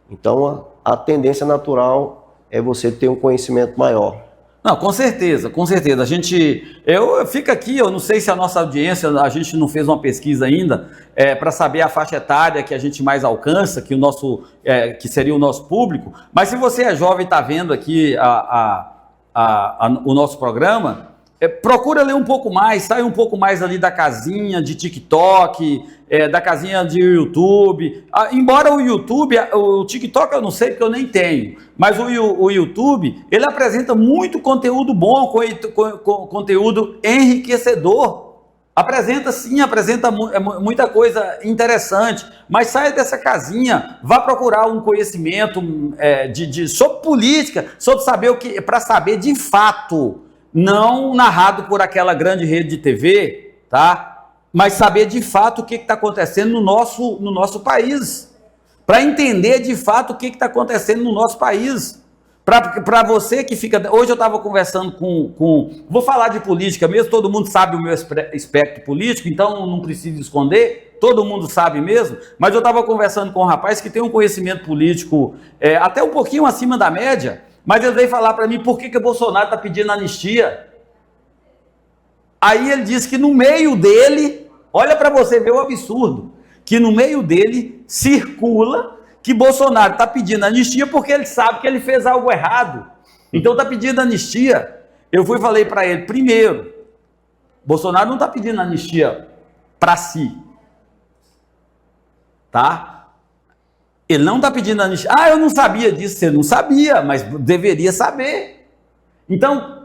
então a tendência natural é você ter um conhecimento maior. Não, com certeza, com certeza. Eu fico aqui, eu não sei se a nossa audiência, a gente não fez uma pesquisa ainda para saber a faixa etária que a gente mais alcança, que seria o nosso público. Mas se você é jovem e está vendo aqui o nosso programa, procura ler um pouco mais, sai um pouco mais ali da casinha de TikTok, da casinha de YouTube. Embora o YouTube, o TikTok eu não sei porque eu nem tenho, mas o YouTube, ele apresenta muito conteúdo bom, conteúdo enriquecedor. Apresenta sim, apresenta muita coisa interessante, mas saia dessa casinha, vá procurar um conhecimento sobre política, sobre saber o que, para saber de fato, não narrado por aquela grande rede de TV, tá? Mas saber de fato o que está acontecendo no nosso país, para entender de fato o que está acontecendo no nosso país. Para você que fica... Hoje eu estava conversando Vou falar de política mesmo, todo mundo sabe o meu espectro político, então não preciso esconder, todo mundo sabe mesmo, mas eu estava conversando com um rapaz que tem um conhecimento político até um pouquinho acima da média, mas ele veio falar para mim por que o Bolsonaro está pedindo anistia. Aí ele disse que no meio dele, olha para você ver o absurdo, que no meio dele circula que Bolsonaro está pedindo anistia porque ele sabe que ele fez algo errado. Então está pedindo anistia. Eu fui e falei para ele, primeiro, Bolsonaro não está pedindo anistia para si. Tá? Ele não está pedindo anistia. Ah, eu não sabia disso. Você não sabia, mas deveria saber. Então,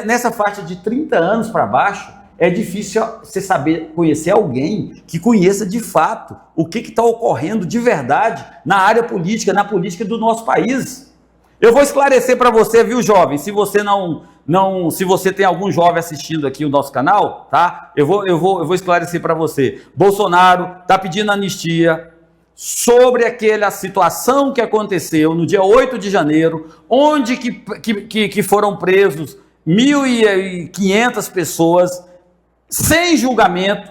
nessa faixa de 30 anos para baixo, é difícil você saber conhecer alguém que conheça de fato o que está ocorrendo de verdade na área política, na política do nosso país. Eu vou esclarecer para você, viu, jovem? Se você se você tem algum jovem assistindo aqui o nosso canal, tá? Eu vou esclarecer para você. Bolsonaro está pedindo anistia sobre aquela situação que aconteceu no dia 8 de janeiro, onde que foram presos 1.500 pessoas, sem julgamento,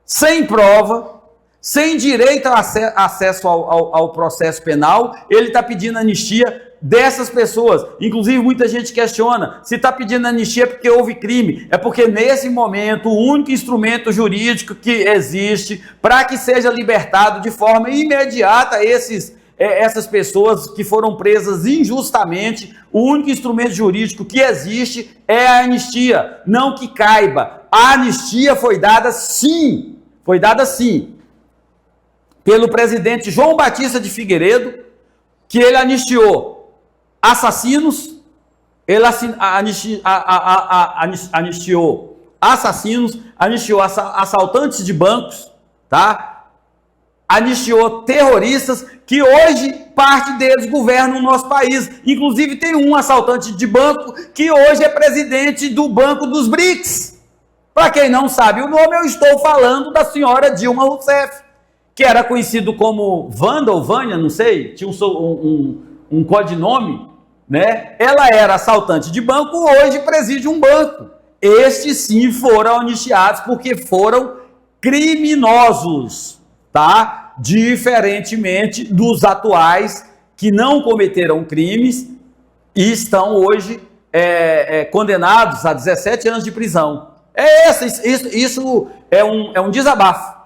sem prova, sem direito a acesso ao processo penal. Ele está pedindo anistia dessas pessoas. Inclusive, muita gente questiona se está pedindo anistia porque houve crime. É porque, nesse momento, o único instrumento jurídico que existe para que seja libertado de forma imediata essas pessoas que foram presas injustamente, o único instrumento jurídico que existe é a anistia, não que caiba. A anistia foi dada sim, pelo presidente João Batista de Figueiredo, que ele anistiou assassinos, anistiou assaltantes de bancos, tá? Anistiou terroristas, que hoje parte deles governam o nosso país. Inclusive tem um assaltante de banco que hoje é presidente do Banco dos BRICS. Para quem não sabe o nome, eu estou falando da senhora Dilma Rousseff, que era conhecido como Wanda ou Vânia, não sei, tinha um codinome, né? Ela era assaltante de banco, hoje preside um banco. Estes sim foram anistiados porque foram criminosos, tá? Diferentemente dos atuais que não cometeram crimes e estão hoje condenados a 17 anos de prisão. Isso é um desabafo.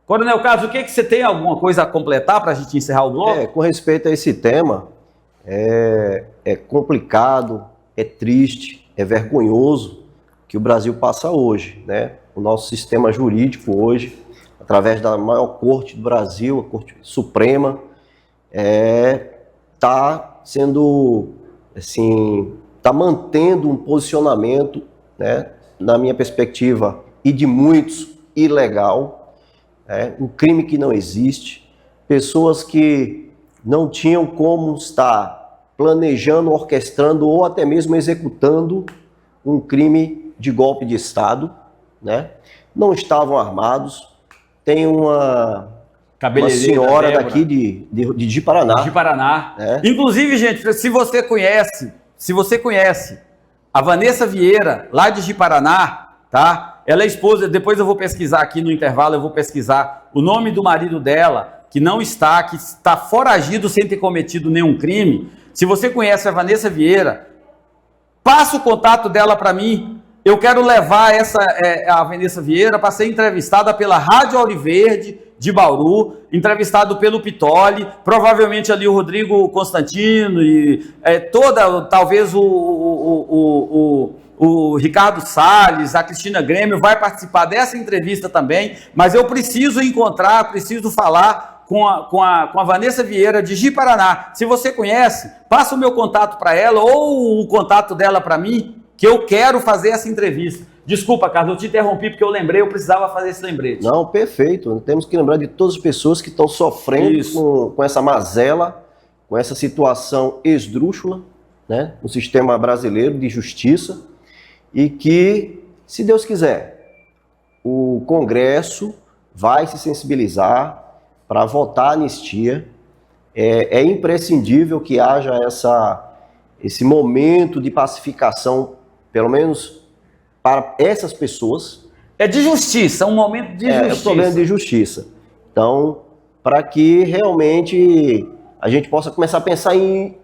Coronel Carlos, o que você tem alguma coisa a completar para a gente encerrar o bloco? Com respeito a esse tema, é complicado, é triste, é vergonhoso que o Brasil passa hoje, né? O nosso sistema jurídico hoje, através da maior corte do Brasil, a Corte Suprema, está sendo, assim, está mantendo um posicionamento, né, na minha perspectiva, e de muitos, ilegal, um crime que não existe, pessoas que não tinham como estar planejando, orquestrando ou até mesmo executando um crime de golpe de Estado, né? Não estavam armados. Tem uma senhora daqui de Ji-Paraná. De Paraná. Inclusive, gente, se você conhece a Vanessa Vieira, lá de Ji-Paraná, tá? Ela é esposa, depois eu vou pesquisar aqui no intervalo, eu vou pesquisar o nome do marido dela, que está foragido sem ter cometido nenhum crime. Se você conhece a Vanessa Vieira, passa o contato dela para mim. Eu quero levar a Vanessa Vieira para ser entrevistada pela Rádio Auriverde de Bauru, entrevistado pelo Pitoli, provavelmente ali o Rodrigo Constantino e talvez o Ricardo Salles, a Cristina Grêmio vai participar dessa entrevista também, mas eu preciso preciso falar com a Vanessa Vieira de Ji-Paraná. Se você conhece, passa o meu contato para ela ou o contato dela para mim, que eu quero fazer essa entrevista. Desculpa, Carlos, eu te interrompi porque eu precisava fazer esse lembrete. Não, perfeito. Temos que lembrar de todas as pessoas que estão sofrendo com essa mazela, com essa situação esdrúxula, né, no sistema brasileiro de justiça, e que, se Deus quiser, o Congresso vai se sensibilizar para votar a anistia. É imprescindível que haja esse momento de pacificação, pelo menos para essas pessoas. É de justiça, um momento de justiça. É um problema de justiça. Então, para que realmente a gente possa começar a pensar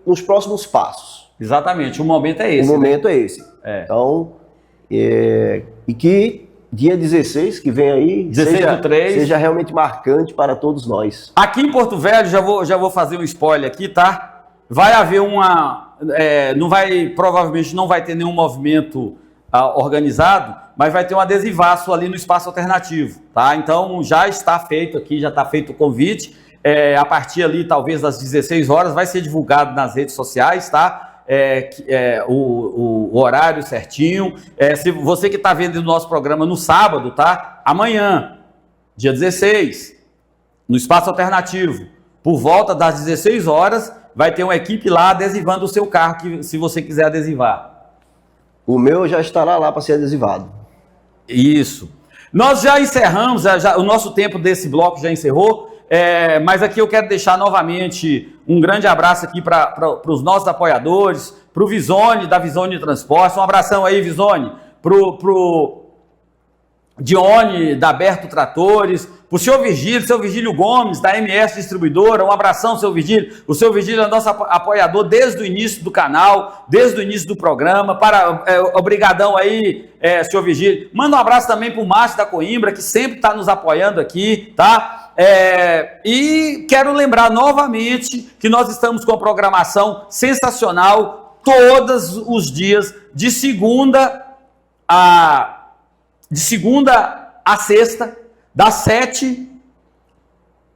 nos próximos passos. Exatamente, o momento é esse. O momento é esse. Então, e que dia 16, que vem aí, 16/3, seja realmente marcante para todos nós. Aqui em Porto Velho, já vou fazer um spoiler aqui, tá? Vai haver provavelmente não vai ter nenhum movimento organizado, mas vai ter um adesivaço ali no espaço alternativo, tá? Então já está feito aqui, já está feito o convite. A partir ali, talvez das 16 horas, vai ser divulgado nas redes sociais, tá? O horário certinho. Se você que está vendo o nosso programa no sábado, tá? Amanhã, dia 16, no espaço alternativo, por volta das 16 horas, vai ter uma equipe lá adesivando o seu carro, se você quiser adesivar. O meu já estará lá para ser adesivado. Isso. Nós já encerramos, o nosso tempo desse bloco já encerrou, mas aqui eu quero deixar novamente um grande abraço aqui para os nossos apoiadores, para o Visone, da Visone Transporte. Um abração aí, Visone, pro Dione, da Berto Tratores, para o seu Virgílio Gomes, da MS Distribuidora. Um abração, seu Virgílio. O seu Virgílio é nosso apoiador desde o início do canal, desde o início do programa. Obrigadão aí, seu Virgílio. Manda um abraço também para o Márcio da Coimbra, que sempre está nos apoiando aqui, tá? E quero lembrar novamente que nós estamos com a programação sensacional todos os dias, de segunda a sexta, das 7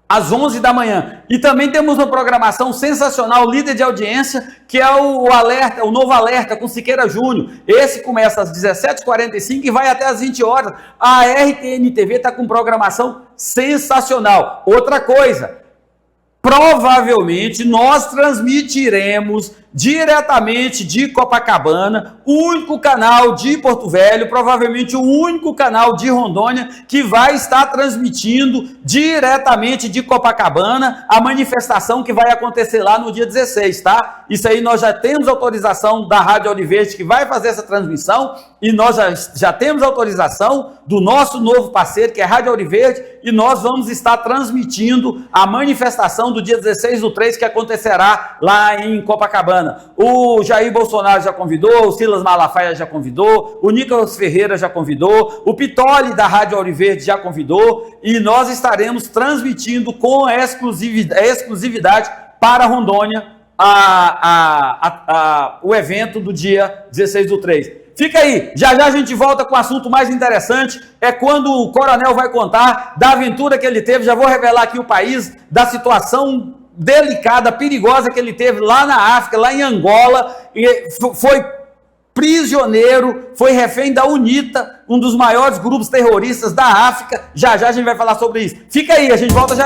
às 11 da manhã. E também temos uma programação sensacional, líder de audiência, que é o novo Alerta com Siqueira Júnior. Esse começa às 17h45 e vai até às 20 horas. A RTN TV está com programação sensacional. Outra coisa, provavelmente nós transmitiremos diretamente de Copacabana, o único canal de Porto Velho, provavelmente o único canal de Rondônia que vai estar transmitindo diretamente de Copacabana a manifestação que vai acontecer lá no dia 16, tá? Isso aí nós já temos autorização da Rádio Auriverde que vai fazer essa transmissão e nós já temos autorização do nosso novo parceiro, que é a Rádio Auriverde, e nós vamos estar transmitindo a manifestação do dia 16/3 que acontecerá lá em Copacabana. O Jair Bolsonaro já convidou, o Silas Malafaia já convidou, o Nicolas Ferreira já convidou, o Pitoli da Rádio Auriverde já convidou, e nós estaremos transmitindo com exclusividade para Rondônia o evento do dia 16/3. Fica aí, já a gente volta com o assunto mais interessante, é quando o Coronel vai contar da aventura que ele teve. Já vou revelar aqui o país, da situação delicada, perigosa que ele teve lá na África, lá em Angola, e foi prisioneiro, foi refém da UNITA, um dos maiores grupos terroristas da África. Já a gente vai falar sobre isso. Fica aí, a gente volta já.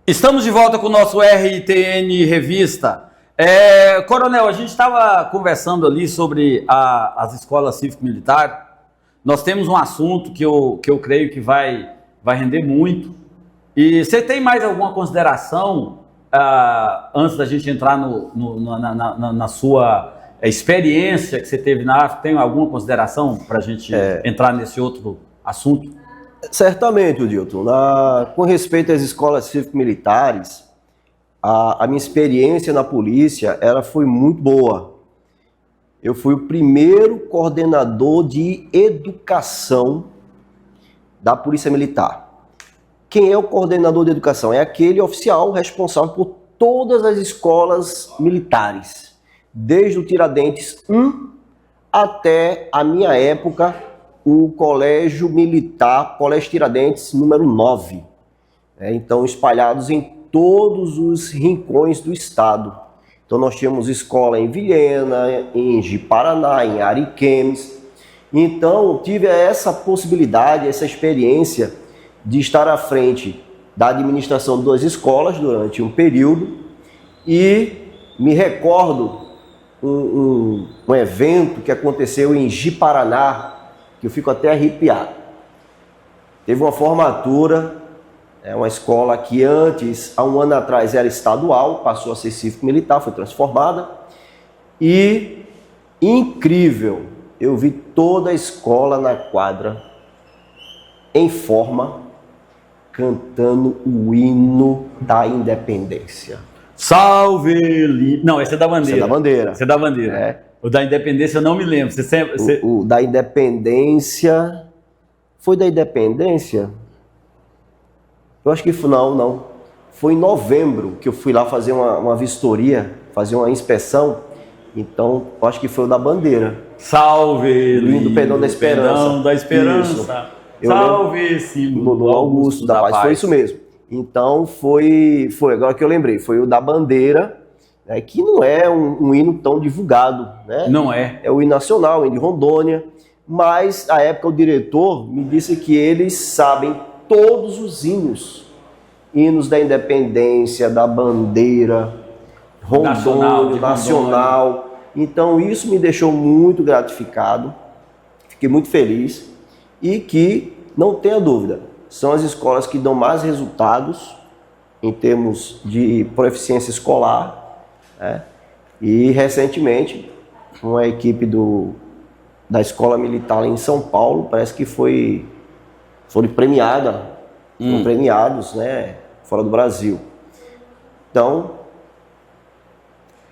Estamos de volta com o nosso RTN Revista. Coronel, a gente estava conversando ali sobre as escolas cívico-militares. Nós temos um assunto que eu creio que vai render muito. E você tem mais alguma consideração antes da gente entrar na sua experiência que você teve na África, tem alguma consideração para a gente entrar nesse outro assunto? Certamente, Odilton. Com respeito às escolas cívico-militares, a minha experiência na polícia foi muito boa. Eu fui o primeiro coordenador de educação da Polícia Militar. Quem é o coordenador de educação? É aquele oficial responsável por todas as escolas militares, desde o Tiradentes 1 até a minha época, o Colégio Militar, Colégio Tiradentes número 9. Então, espalhados em todos os rincões do estado. Então, nós tínhamos escola em Vilhena, em Ji-Paraná, em Ariquemes. Então, tive essa possibilidade, essa experiência de estar à frente da administração de 2 escolas durante um período, e me recordo um evento que aconteceu em Ji-Paraná, que eu fico até arrepiado. Teve uma formatura, uma escola que antes, há um ano atrás, era estadual, passou a ser cívico-militar, foi transformada, e incrível, eu vi toda a escola na quadra, em forma, cantando o hino da independência. Salve! Não, esse é da bandeira. Esse é da bandeira. Esse é da bandeira. O da independência eu não me lembro. O da independência... Foi da independência? Eu acho que não. Foi em novembro que eu fui lá fazer uma vistoria, fazer uma inspeção. Então, eu acho que foi o da bandeira. Salve! Lindo Perdão da Esperança. Perdão da Esperança. Isso. Salve, símbolo do Augusto da Paz. Foi isso mesmo. Então, foi agora que eu lembrei, foi o da bandeira, que não é um hino tão divulgado, né? Não é. É o hino nacional, o hino de Rondônia, mas, à época, o diretor me disse que eles sabem todos os hinos da independência, da bandeira, Rondônia, nacional. Então, isso me deixou muito gratificado, fiquei muito feliz, e que, não tenha dúvida, são as escolas que dão mais resultados em termos de proficiência escolar, né? E, recentemente, uma equipe da Escola Militar em São Paulo, parece que foram premiados, né, fora do Brasil. Então,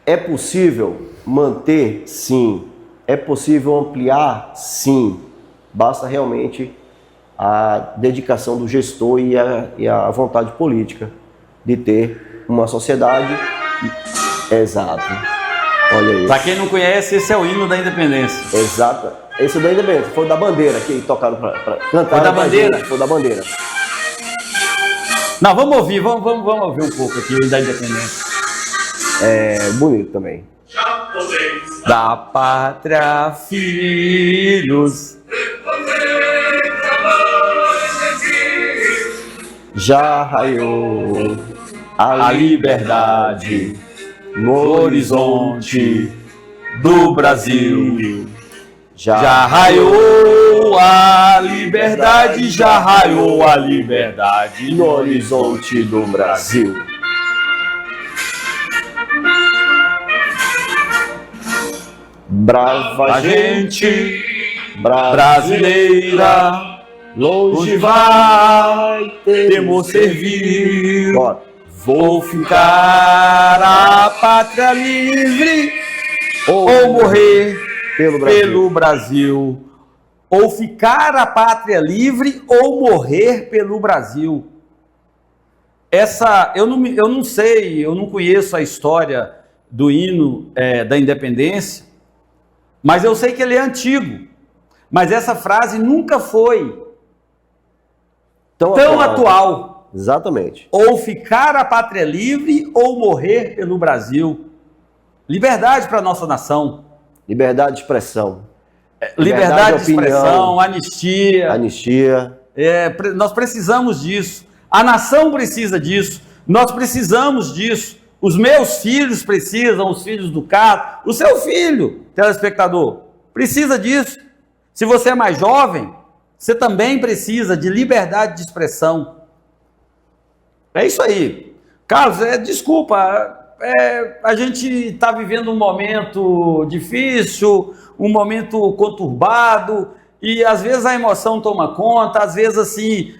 é possível manter? Sim. É possível ampliar? Sim. Basta realmente a dedicação do gestor e a vontade política de ter uma sociedade. Exato. Olha aí. Para quem não conhece, esse é o hino da independência. Exato. Esse é o da independência. Foi o da bandeira que tocaram para cantar. Foi da bandeira? Foi da bandeira. Não, vamos ouvir um pouco aqui da independência. É bonito também. Da pátria, filhos, já raiou a liberdade no horizonte do Brasil. Já raiou a liberdade, já raiou a liberdade no horizonte do Brasil. Brava gente brasileira, longe vai temor servir. Vou ficar a pátria livre ou morrer pelo Brasil. Ou ficar a pátria livre ou morrer pelo Brasil. Eu não sei, eu não conheço a história do hino da independência, mas eu sei que ele é antigo. Mas essa frase nunca foi tão atual. Exatamente. Ou ficar a pátria livre ou morrer pelo Brasil. Liberdade para a nossa nação. Liberdade de expressão. Liberdade de expressão, anistia. Anistia. Nós precisamos disso. A nação precisa disso. Nós precisamos disso. Os meus filhos precisam, os filhos do Cato. O seu filho, telespectador, precisa disso. Se você é mais jovem, você também precisa de liberdade de expressão. É isso aí. Carlos, desculpa, a gente está vivendo um momento difícil, um momento conturbado, e às vezes a emoção toma conta, às vezes assim,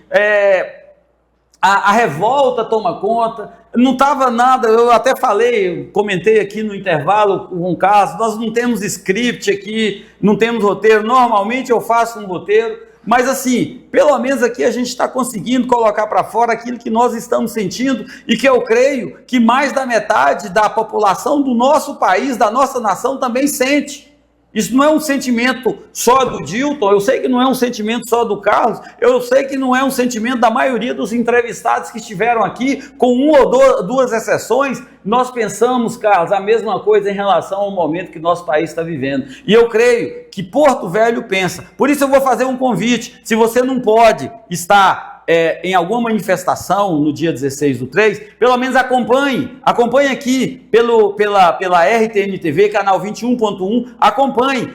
a revolta toma conta. Não estava nada, eu até falei, comentei aqui no intervalo com o Carlos, nós não temos script aqui, não temos roteiro, normalmente eu faço um roteiro, mas assim, pelo menos aqui a gente está conseguindo colocar para fora aquilo que nós estamos sentindo e que eu creio que mais da metade da população do nosso país, da nossa nação também sente. Isso não é um sentimento só do Dilton, eu sei que não é um sentimento só do Carlos, eu sei que não é um sentimento da maioria dos entrevistados que estiveram aqui, com uma ou duas exceções. Nós pensamos, Carlos, a mesma coisa em relação ao momento que nosso país está vivendo. E eu creio que Porto Velho pensa. Por isso eu vou fazer um convite. Se você não pode estar em alguma manifestação no dia 16/3, pelo menos acompanhe aqui pela RTN TV, canal 21.1, acompanhe.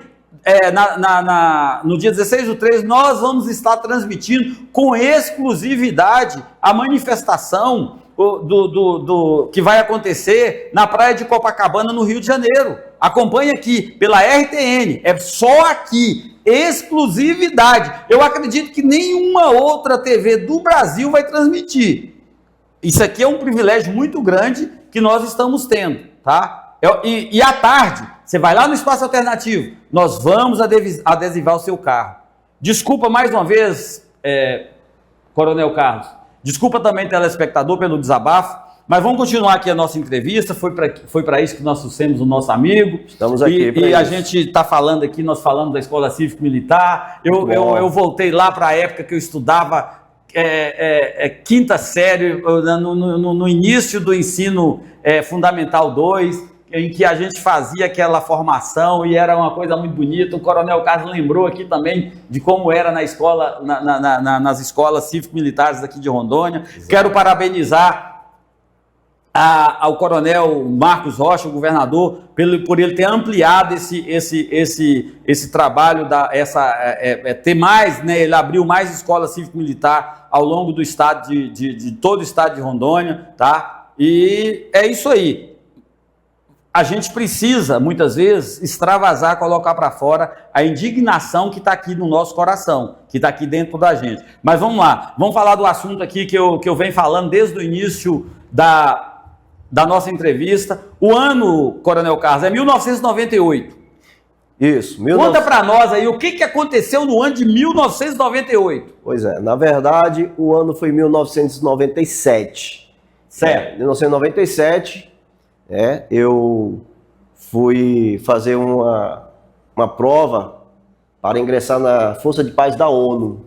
No dia 16/3, nós vamos estar transmitindo com exclusividade a manifestação que vai acontecer na praia de Copacabana, no Rio de Janeiro. Acompanhe aqui pela RTN, é só aqui, exclusividade. Eu acredito que nenhuma outra TV do Brasil vai transmitir. Isso aqui é um privilégio muito grande que nós estamos tendo, tá? E à tarde, você vai lá no Espaço Alternativo, nós vamos adesivar o seu carro. Desculpa mais uma vez, Coronel Carlos. Desculpa também, telespectador, pelo desabafo, mas vamos continuar aqui a nossa entrevista. Foi para isso que nós trouxemos o nosso amigo. Estamos aqui. E a gente está falando aqui, nós falamos da Escola Cívico-Militar. Eu voltei lá para a época que eu estudava quinta série, no início do ensino Fundamental 2, em que a gente fazia aquela formação e era uma coisa muito bonita. O Coronel Carlos lembrou aqui também de como era na escola, nas escolas cívico-militares aqui de Rondônia. Exato. Quero parabenizar ao Coronel Marcos Rocha, o governador, por ele ter ampliado esse trabalho, ter mais, né, ele abriu mais escola cívico-militar ao longo do estado, de todo o estado de Rondônia, tá? E é isso aí. A gente precisa, muitas vezes, extravasar, colocar para fora a indignação que está aqui no nosso coração, que está aqui dentro da gente. Mas vamos lá, vamos falar do assunto aqui que eu venho falando desde o início da nossa entrevista. O ano, Coronel Carlos, é 1998. Isso. Conta para nós aí o que aconteceu no ano de 1998. Pois é, na verdade, o ano foi 1997. Certo. 1997... eu fui fazer uma prova para ingressar na Força de Paz da ONU.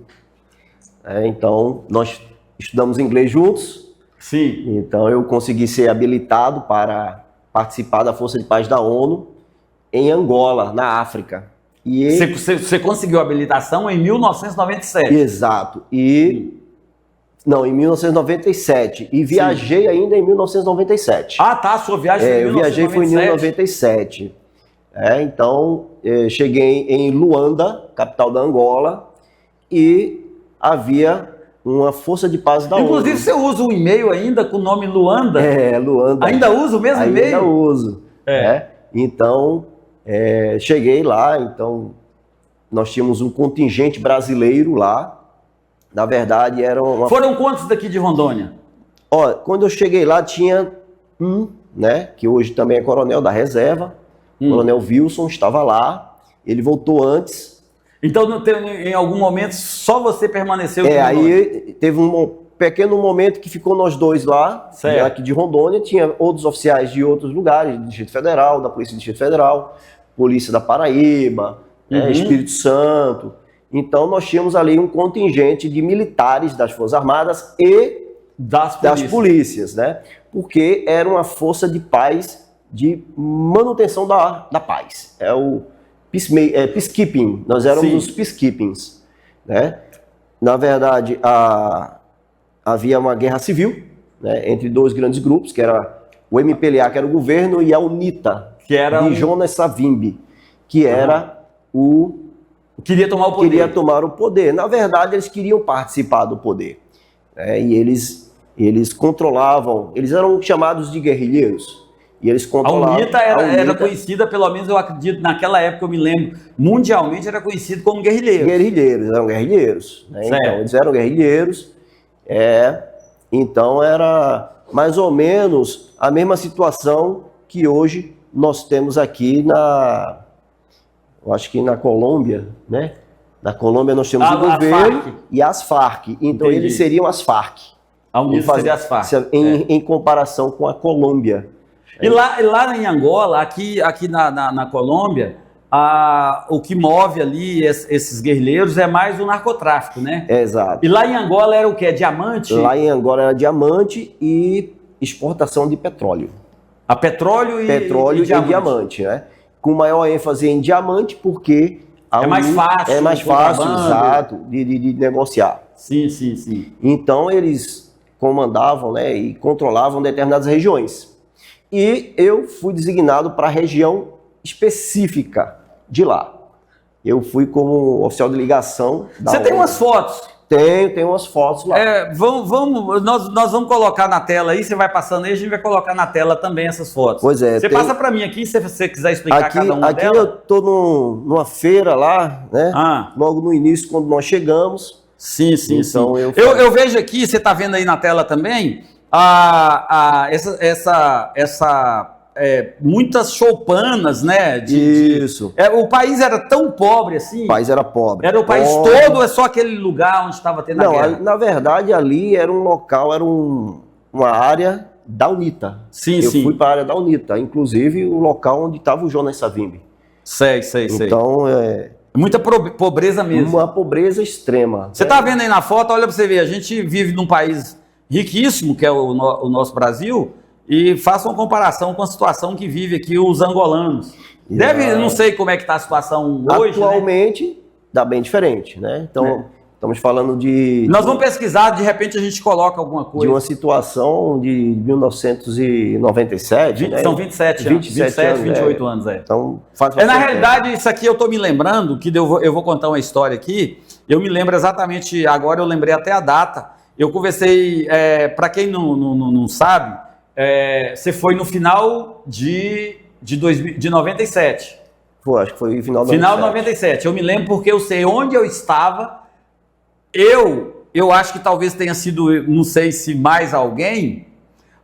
Então, nós estudamos inglês juntos. Sim. Então, eu consegui ser habilitado para participar da Força de Paz da ONU em Angola, na África. E você conseguiu a habilitação em 1997? Exato. Não, em 1997. E viajei Sim. ainda em 1997. Ah, tá. A sua viagem foi em 1997? Eu viajei foi em 1997. Então, cheguei em Luanda, capital da Angola, e havia uma força de paz da ONU. Inclusive, você usa um e-mail ainda com o nome Luanda? Luanda. Ainda usa o mesmo e-mail? Ainda uso. Então, cheguei lá, então, nós tínhamos um contingente brasileiro lá. Na verdade, Foram quantos daqui de Rondônia? Quando eu cheguei lá, tinha né, que hoje também é coronel da reserva, Coronel Wilson, estava lá, ele voltou antes. Então, em algum momento, só você permaneceu em Rondônia? Aí teve um pequeno momento que ficou nós dois lá, aqui de Rondônia, tinha outros oficiais de outros lugares, do Distrito Federal, da Polícia do Distrito Federal, Polícia da Paraíba, Espírito Santo. Então, nós tínhamos ali um contingente de militares das Forças Armadas e das polícias, né? Porque era uma força de paz, de manutenção da paz. É o peacekeeping, nós éramos os peacekeepings, né? Na verdade, havia uma guerra civil, né, entre dois grandes grupos, que era o MPLA, que era o governo, e a UNITA, que era de Jonas Savimbi, que era Queria tomar o poder. Queria tomar o poder. Na verdade, eles queriam participar do poder. E eles Eles controlavam, eles eram chamados de guerrilheiros. E eles A controlavam. UNITA era conhecida, pelo menos eu acredito, naquela época eu me lembro, mundialmente era conhecido como guerrilheiro. Guerrilheiros, eram guerrilheiros. Né? Certo. Então, eles eram guerrilheiros. Então, era mais ou menos a mesma situação que hoje nós temos aqui eu acho que na Colômbia, né? Na Colômbia nós temos o governo FARC. e as Farc. Então, Entendi. eles seriam as Farc. A UNITA seria as Farc. Em comparação com a Colômbia. E lá em Angola, aqui na Colômbia, o que move ali esses guerrilheiros é mais o narcotráfico, né? Exato. E lá em Angola era o quê? Diamante? Lá em Angola era diamante e exportação de petróleo. A petróleo e diamante, né? Com maior ênfase em diamante, porque é mais fácil. É mais fácil, exato, de negociar. Sim, sim, sim. Então eles comandavam, né, e controlavam determinadas regiões. E eu fui designado para a região específica de lá. Eu fui como oficial de ligação. Você tem umas fotos? Tenho umas fotos lá. Nós vamos colocar na tela aí, você vai passando aí, a gente vai colocar na tela também essas fotos. Pois é. Você passa para mim aqui, se você quiser explicar cada uma aqui delas. eu estou numa feira lá, né? Logo no início, quando nós chegamos. Sim. Então, eu vejo aqui, você está vendo aí na tela também, muitas choupanas, né? Isso. O país era tão pobre assim. O país era pobre. Era o país todo, é só aquele lugar onde estava tendo a guerra? Na verdade, ali era um local, era uma área da UNITA. Eu fui para a área da UNITA, inclusive o local onde estava o Jonas Savimbi. Sei. Então, muita pobreza mesmo. Uma pobreza extrema. Você está vendo aí na foto, olha para você ver, a gente vive num país riquíssimo, que é o nosso Brasil, e faça uma comparação com a situação que vive aqui os angolanos. Não sei como é que está a situação hoje. Atualmente, está bem diferente, né? Então, estamos falando de... Nós vamos pesquisar, de repente a gente coloca alguma coisa. De uma situação de 1997, né? São 27 anos. 28 anos, Então, na realidade, isso aqui eu estou me lembrando, que eu vou contar uma história aqui, eu me lembro exatamente, agora eu lembrei até a data, eu conversei, para quem não sabe, você foi no final de 97. Pô, acho que foi final de 97. Final de 97. Eu me lembro porque eu sei onde eu estava. Eu acho que talvez tenha sido, não sei se mais alguém,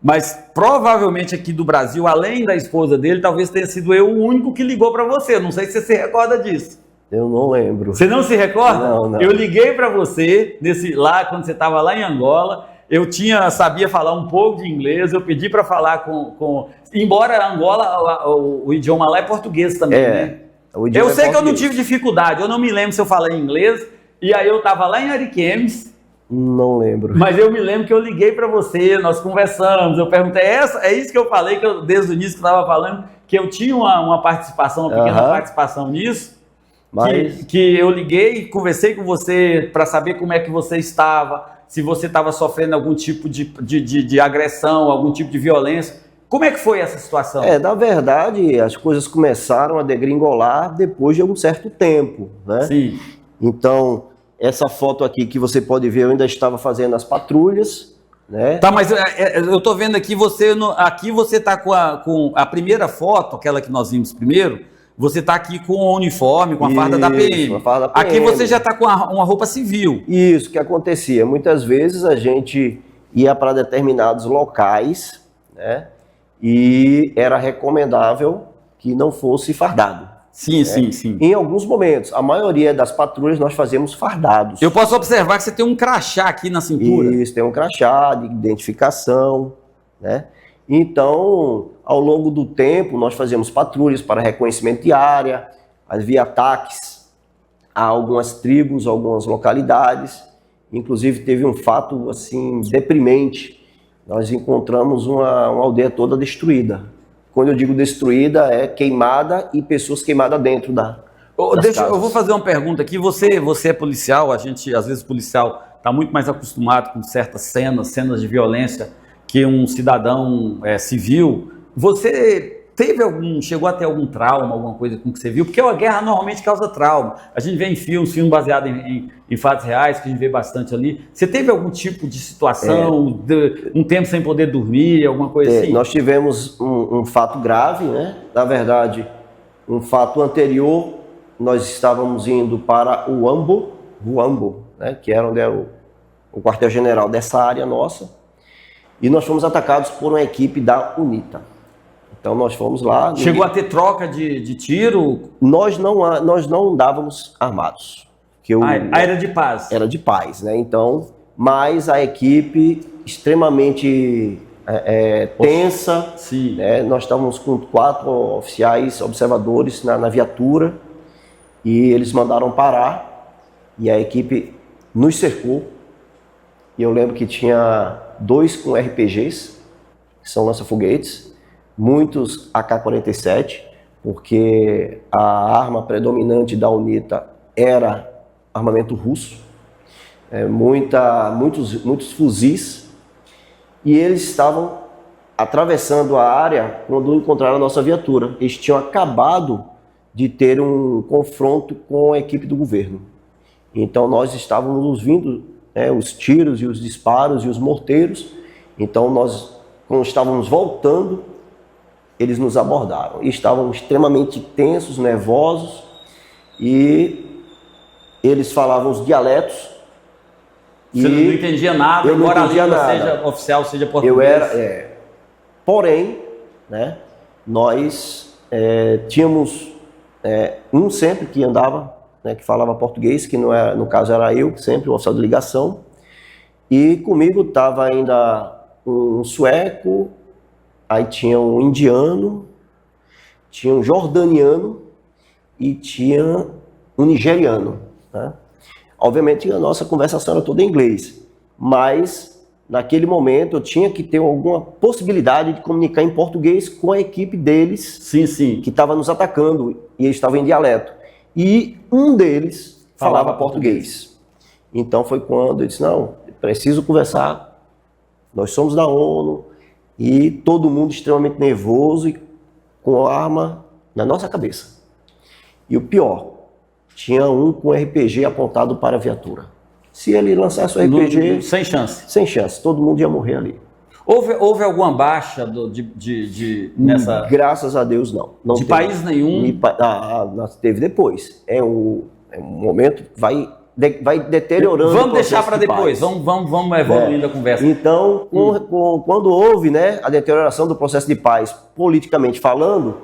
mas provavelmente aqui do Brasil, além da esposa dele, talvez tenha sido eu o único que ligou para você. Não sei se você se recorda disso. Eu não lembro. Você não se recorda? Não. Eu liguei para você lá quando você estava lá em Angola. Eu sabia falar um pouco de inglês, eu pedi para falar embora Angola, o idioma lá é português também, né? Eu sei que eu não tive dificuldade, eu não me lembro se eu falei inglês, e aí eu estava lá em Ariquemes. Não lembro. Mas eu me lembro que eu liguei para você, nós conversamos, eu perguntei, é isso que eu falei, que desde o início que eu estava falando, que eu tinha uma participação, uma pequena participação nisso, que eu liguei, conversei com você para saber como é que você estava, se você estava sofrendo algum tipo de agressão, algum tipo de violência. Como é que foi essa situação? Na verdade, as coisas começaram a degringolar depois de um certo tempo, né? Sim. Então, essa foto aqui que você pode ver, eu ainda estava fazendo as patrulhas, né? Tá, mas eu tô vendo aqui, aqui você tá com a primeira foto, aquela que nós vimos primeiro, você está aqui com o uniforme, com a farda da PM. Aqui você já está com uma roupa civil. Isso que acontecia. Muitas vezes a gente ia para determinados locais, né? E era recomendável que não fosse fardado. Sim. Em alguns momentos, a maioria das patrulhas nós fazíamos fardados. Eu posso observar que você tem um crachá aqui na cintura. Isso, tem um crachá de identificação, né? Então, ao longo do tempo, nós fazíamos patrulhas para reconhecimento de área, havia ataques a algumas tribos, algumas localidades. Inclusive, teve um fato assim deprimente. Nós encontramos uma aldeia toda destruída. Quando eu digo destruída, é queimada e pessoas queimadas dentro das casas. Eu vou fazer uma pergunta aqui. Você é policial, a gente, às vezes, policial está muito mais acostumado com certas cenas de violência, que um cidadão civil. Você chegou a ter algum trauma, alguma coisa com que você viu? Porque a guerra normalmente causa trauma. A gente vê em filmes baseados em fatos reais, que a gente vê bastante ali. Você teve algum tipo de situação, um tempo sem poder dormir, alguma coisa assim? Nós tivemos um fato grave, né? Na verdade, um fato anterior, nós estávamos indo para o Huambo, né? Que era onde era o quartel-general dessa área nossa, e nós fomos atacados por uma equipe da UNITA. Então nós fomos lá... Chegou a ter troca de tiro? Nós não andávamos armados. Era de paz? Era de paz, né? Então, mas a equipe extremamente tensa. Sim. Né? Nós estávamos com 4 oficiais observadores na viatura e eles mandaram parar e a equipe nos cercou. E eu lembro que tinha 2 com RPGs, que são lança-foguetes, muitos AK-47, porque a arma predominante da UNITA era armamento russo, muitos fuzis, e eles estavam atravessando a área quando encontraram a nossa viatura. Eles tinham acabado de ter um confronto com a equipe do governo. Então nós estávamos vindo, os tiros e os disparos e os morteiros. Então nós, quando estávamos voltando, eles nos abordaram. E estavam extremamente tensos, nervosos, e eles falavam os dialetos. Você não entendia nada, eu não embora entendia a língua nada. seja oficial, seja português. Eu era, porém, né, nós tínhamos um sempre que andava, né, que falava português, que não era, no caso era eu, sempre o oficial de ligação, e comigo estava ainda um sueco, aí tinha um indiano, tinha um jordaniano e tinha um nigeriano, né? Obviamente a nossa conversação era toda em inglês, mas naquele momento eu tinha que ter alguma possibilidade de comunicar em português com a equipe deles, sim, que estava nos atacando, e eles estavam em dialeto. E um deles falava português. Então foi quando eu disse, não, preciso conversar, nós somos da ONU, e todo mundo extremamente nervoso e com a arma na nossa cabeça. E o pior, tinha um com RPG apontado para a viatura. Se ele lançasse o RPG... Sem chance. Sem chance, todo mundo ia morrer ali. Houve alguma baixa nessa... Graças a Deus, não. Não de teve. país nenhum? Teve depois. É um momento que vai deteriorando. Vamos deixar para depois, vamos evoluindo a conversa. Então, quando houve, né, a deterioração do processo de paz, politicamente falando,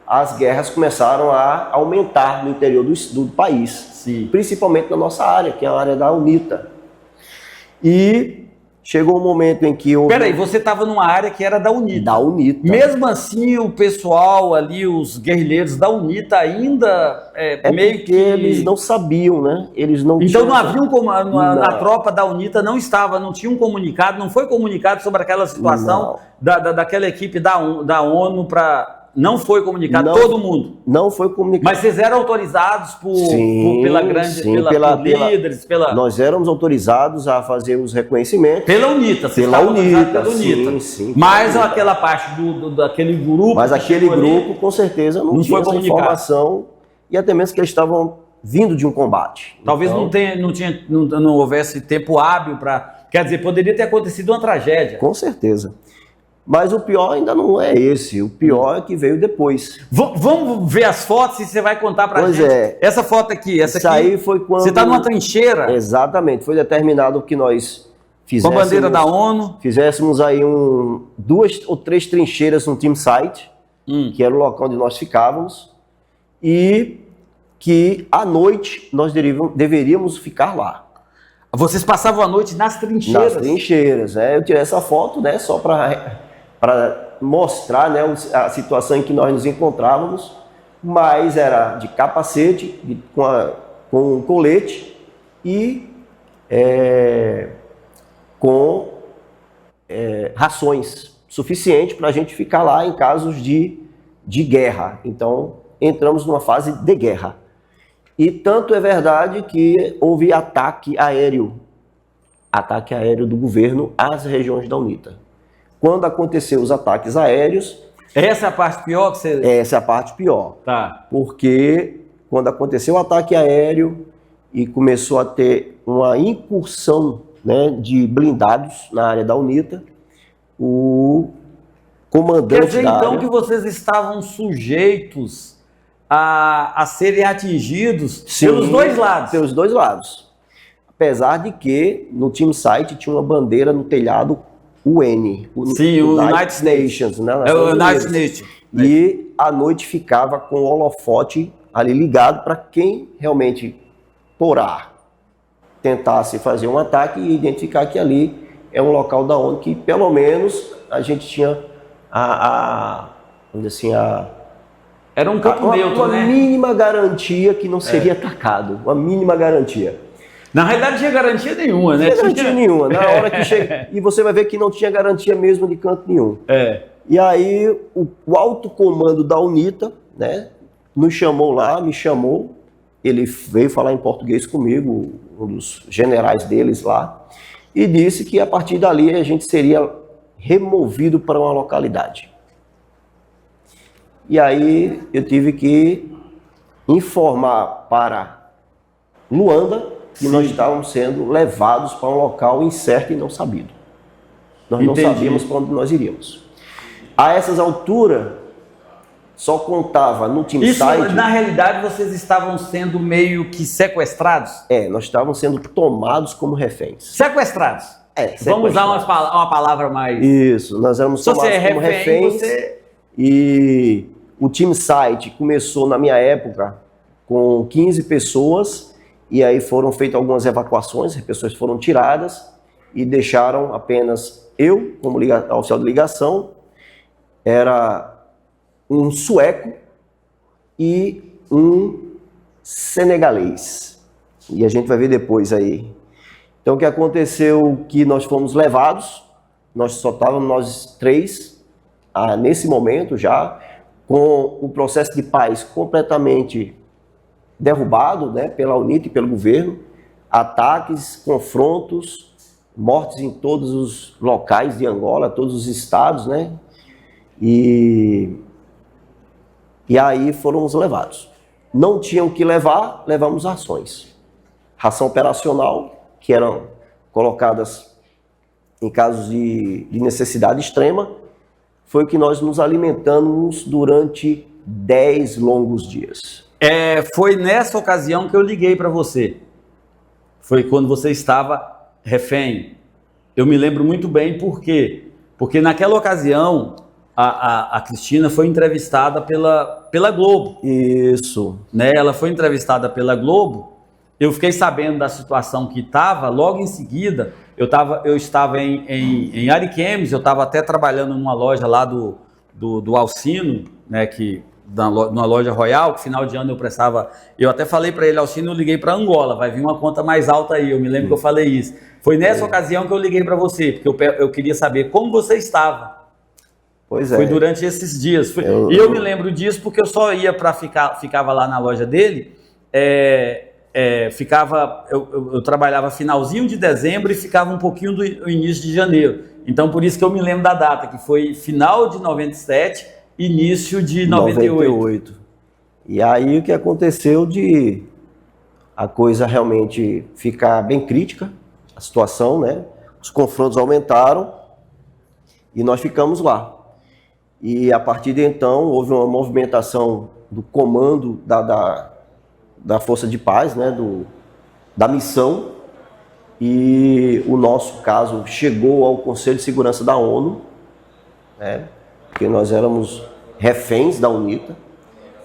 as guerras começaram a aumentar no interior do país. Sim. Principalmente na nossa área, que é a área da UNITA. E chegou um momento em que houve... Peraí, você estava numa área que era da UNITA. Da UNITA. Mesmo assim, o pessoal ali, os guerrilheiros da UNITA ainda meio que... eles não sabiam, né? Eles não Então tinham... não havia na tropa da UNITA não tinha um comunicado, não foi comunicado sobre aquela situação daquela equipe da ONU para... Não foi comunicado todo mundo. Não foi comunicado. Mas vocês eram autorizados pela líderes, pela... Nós éramos autorizados a fazer os reconhecimentos. Pela UNITA, pela UNITA. Sim, mas aquela parte daquele grupo... Mas aquele grupo, com certeza, não tinha essa informação. E até mesmo que eles estavam vindo de um combate. Talvez não houvesse tempo hábil para... Quer dizer, poderia ter acontecido uma tragédia. Com certeza. Mas o pior ainda não é esse, o pior é que veio depois. Vamos ver as fotos e você vai contar pra gente. Essa foto aqui, essa aqui. Aí foi quando... Você está numa trincheira. Exatamente, foi determinado que nós fizéssemos... Com a bandeira da ONU. Fizéssemos aí 2 ou 3 trincheiras no team site, que era o local onde nós ficávamos, e que à noite nós deveríamos ficar lá. Vocês passavam a noite nas trincheiras? Nas trincheiras, Eu tirei essa foto, só para mostrar, a situação em que nós nos encontrávamos, mas era de capacete, com colete e com rações suficientes para a gente ficar lá em casos de guerra. Então, entramos numa fase de guerra. E tanto é verdade que houve ataque aéreo do governo às regiões da UNITA. Quando aconteceu os ataques aéreos, Essa é a parte pior que você... Essa é a parte pior. Tá. Porque quando aconteceu o ataque aéreo e começou a ter uma incursão, né, de blindados na área da UNITA, o comandante Quer dizer, da então, área... que vocês estavam sujeitos a serem atingidos pelos dois lados. Pelos dois lados. Apesar de que no team site tinha uma bandeira no telhado UN. Sim, o United Nations, né? É o United Nations. E à noite ficava com o holofote ali ligado para quem realmente porá tentasse fazer um ataque e identificar que ali é um local da ONU que pelo menos a gente tinha vamos dizer assim, era um campo neutro, uma né? mínima garantia que não seria atacado, uma mínima garantia. Na realidade, não tinha garantia nenhuma, né? Não tinha garantia nenhuma. Na hora que chega, e você vai ver que não tinha garantia mesmo de canto nenhum. É. E aí o alto comando da UNITA, né, nos chamou lá, me chamou, ele veio falar em português comigo, um dos generais deles lá, e disse que a partir dali a gente seria removido para uma localidade. E aí eu tive que informar para Luanda que nós estávamos sendo levados para um local incerto e não sabido. Nós não sabíamos para onde nós iríamos. A essas alturas, só contava no team Isso, site... na realidade, vocês estavam sendo meio que sequestrados? Nós estávamos sendo tomados como reféns. Sequestrados? Vamos usar uma palavra mais... Isso, nós éramos tomados como reféns. E o team site começou, na minha época, com 15 pessoas, e aí foram feitas algumas evacuações, as pessoas foram tiradas, e deixaram apenas eu, como oficial de ligação, era um sueco e um senegalês. E a gente vai ver depois aí. Então o que aconteceu que nós fomos levados, nós só estávamos nós três, nesse momento já, com o processo de paz completamente derrubado, né, pela UNITA e pelo governo, ataques, confrontos, mortes em todos os locais de Angola, todos os estados, né? E aí fomos levados. Não tinham o que levar, levamos rações. Ração operacional, que eram colocadas em casos de necessidade extrema, foi o que nós nos alimentamos durante 10 longos dias. Foi nessa ocasião que eu liguei para você. Foi quando você estava refém. Eu me lembro muito bem por quê. Porque naquela ocasião a Cristina foi entrevistada pela Globo. Isso. Né? Ela foi entrevistada pela Globo. Eu fiquei sabendo da situação que estava. Logo em seguida, eu estava em Ariquemes. Eu estava até trabalhando numa loja lá do Alcino, né, numa loja Royal, que final de ano eu prestava. Eu até falei para ele, Alcino, eu liguei para Angola, vai vir uma conta mais alta aí. Eu me lembro que eu falei isso. Foi nessa ocasião que eu liguei para você, porque eu queria saber como você estava. Pois é. Foi durante esses dias. E eu me lembro disso porque eu só ia ficava lá na loja dele. Eu trabalhava finalzinho de dezembro e ficava um pouquinho do início de janeiro. Então, por isso que eu me lembro da data, que foi final de 97, início de 98. E aí o que aconteceu de a coisa realmente ficar bem crítica, a situação, né? Os confrontos aumentaram e nós ficamos lá. E a partir de então houve uma movimentação do comando da Força de Paz, né? Da missão, e o nosso caso chegou ao Conselho de Segurança da ONU, né? Porque nós éramos reféns da UNITA.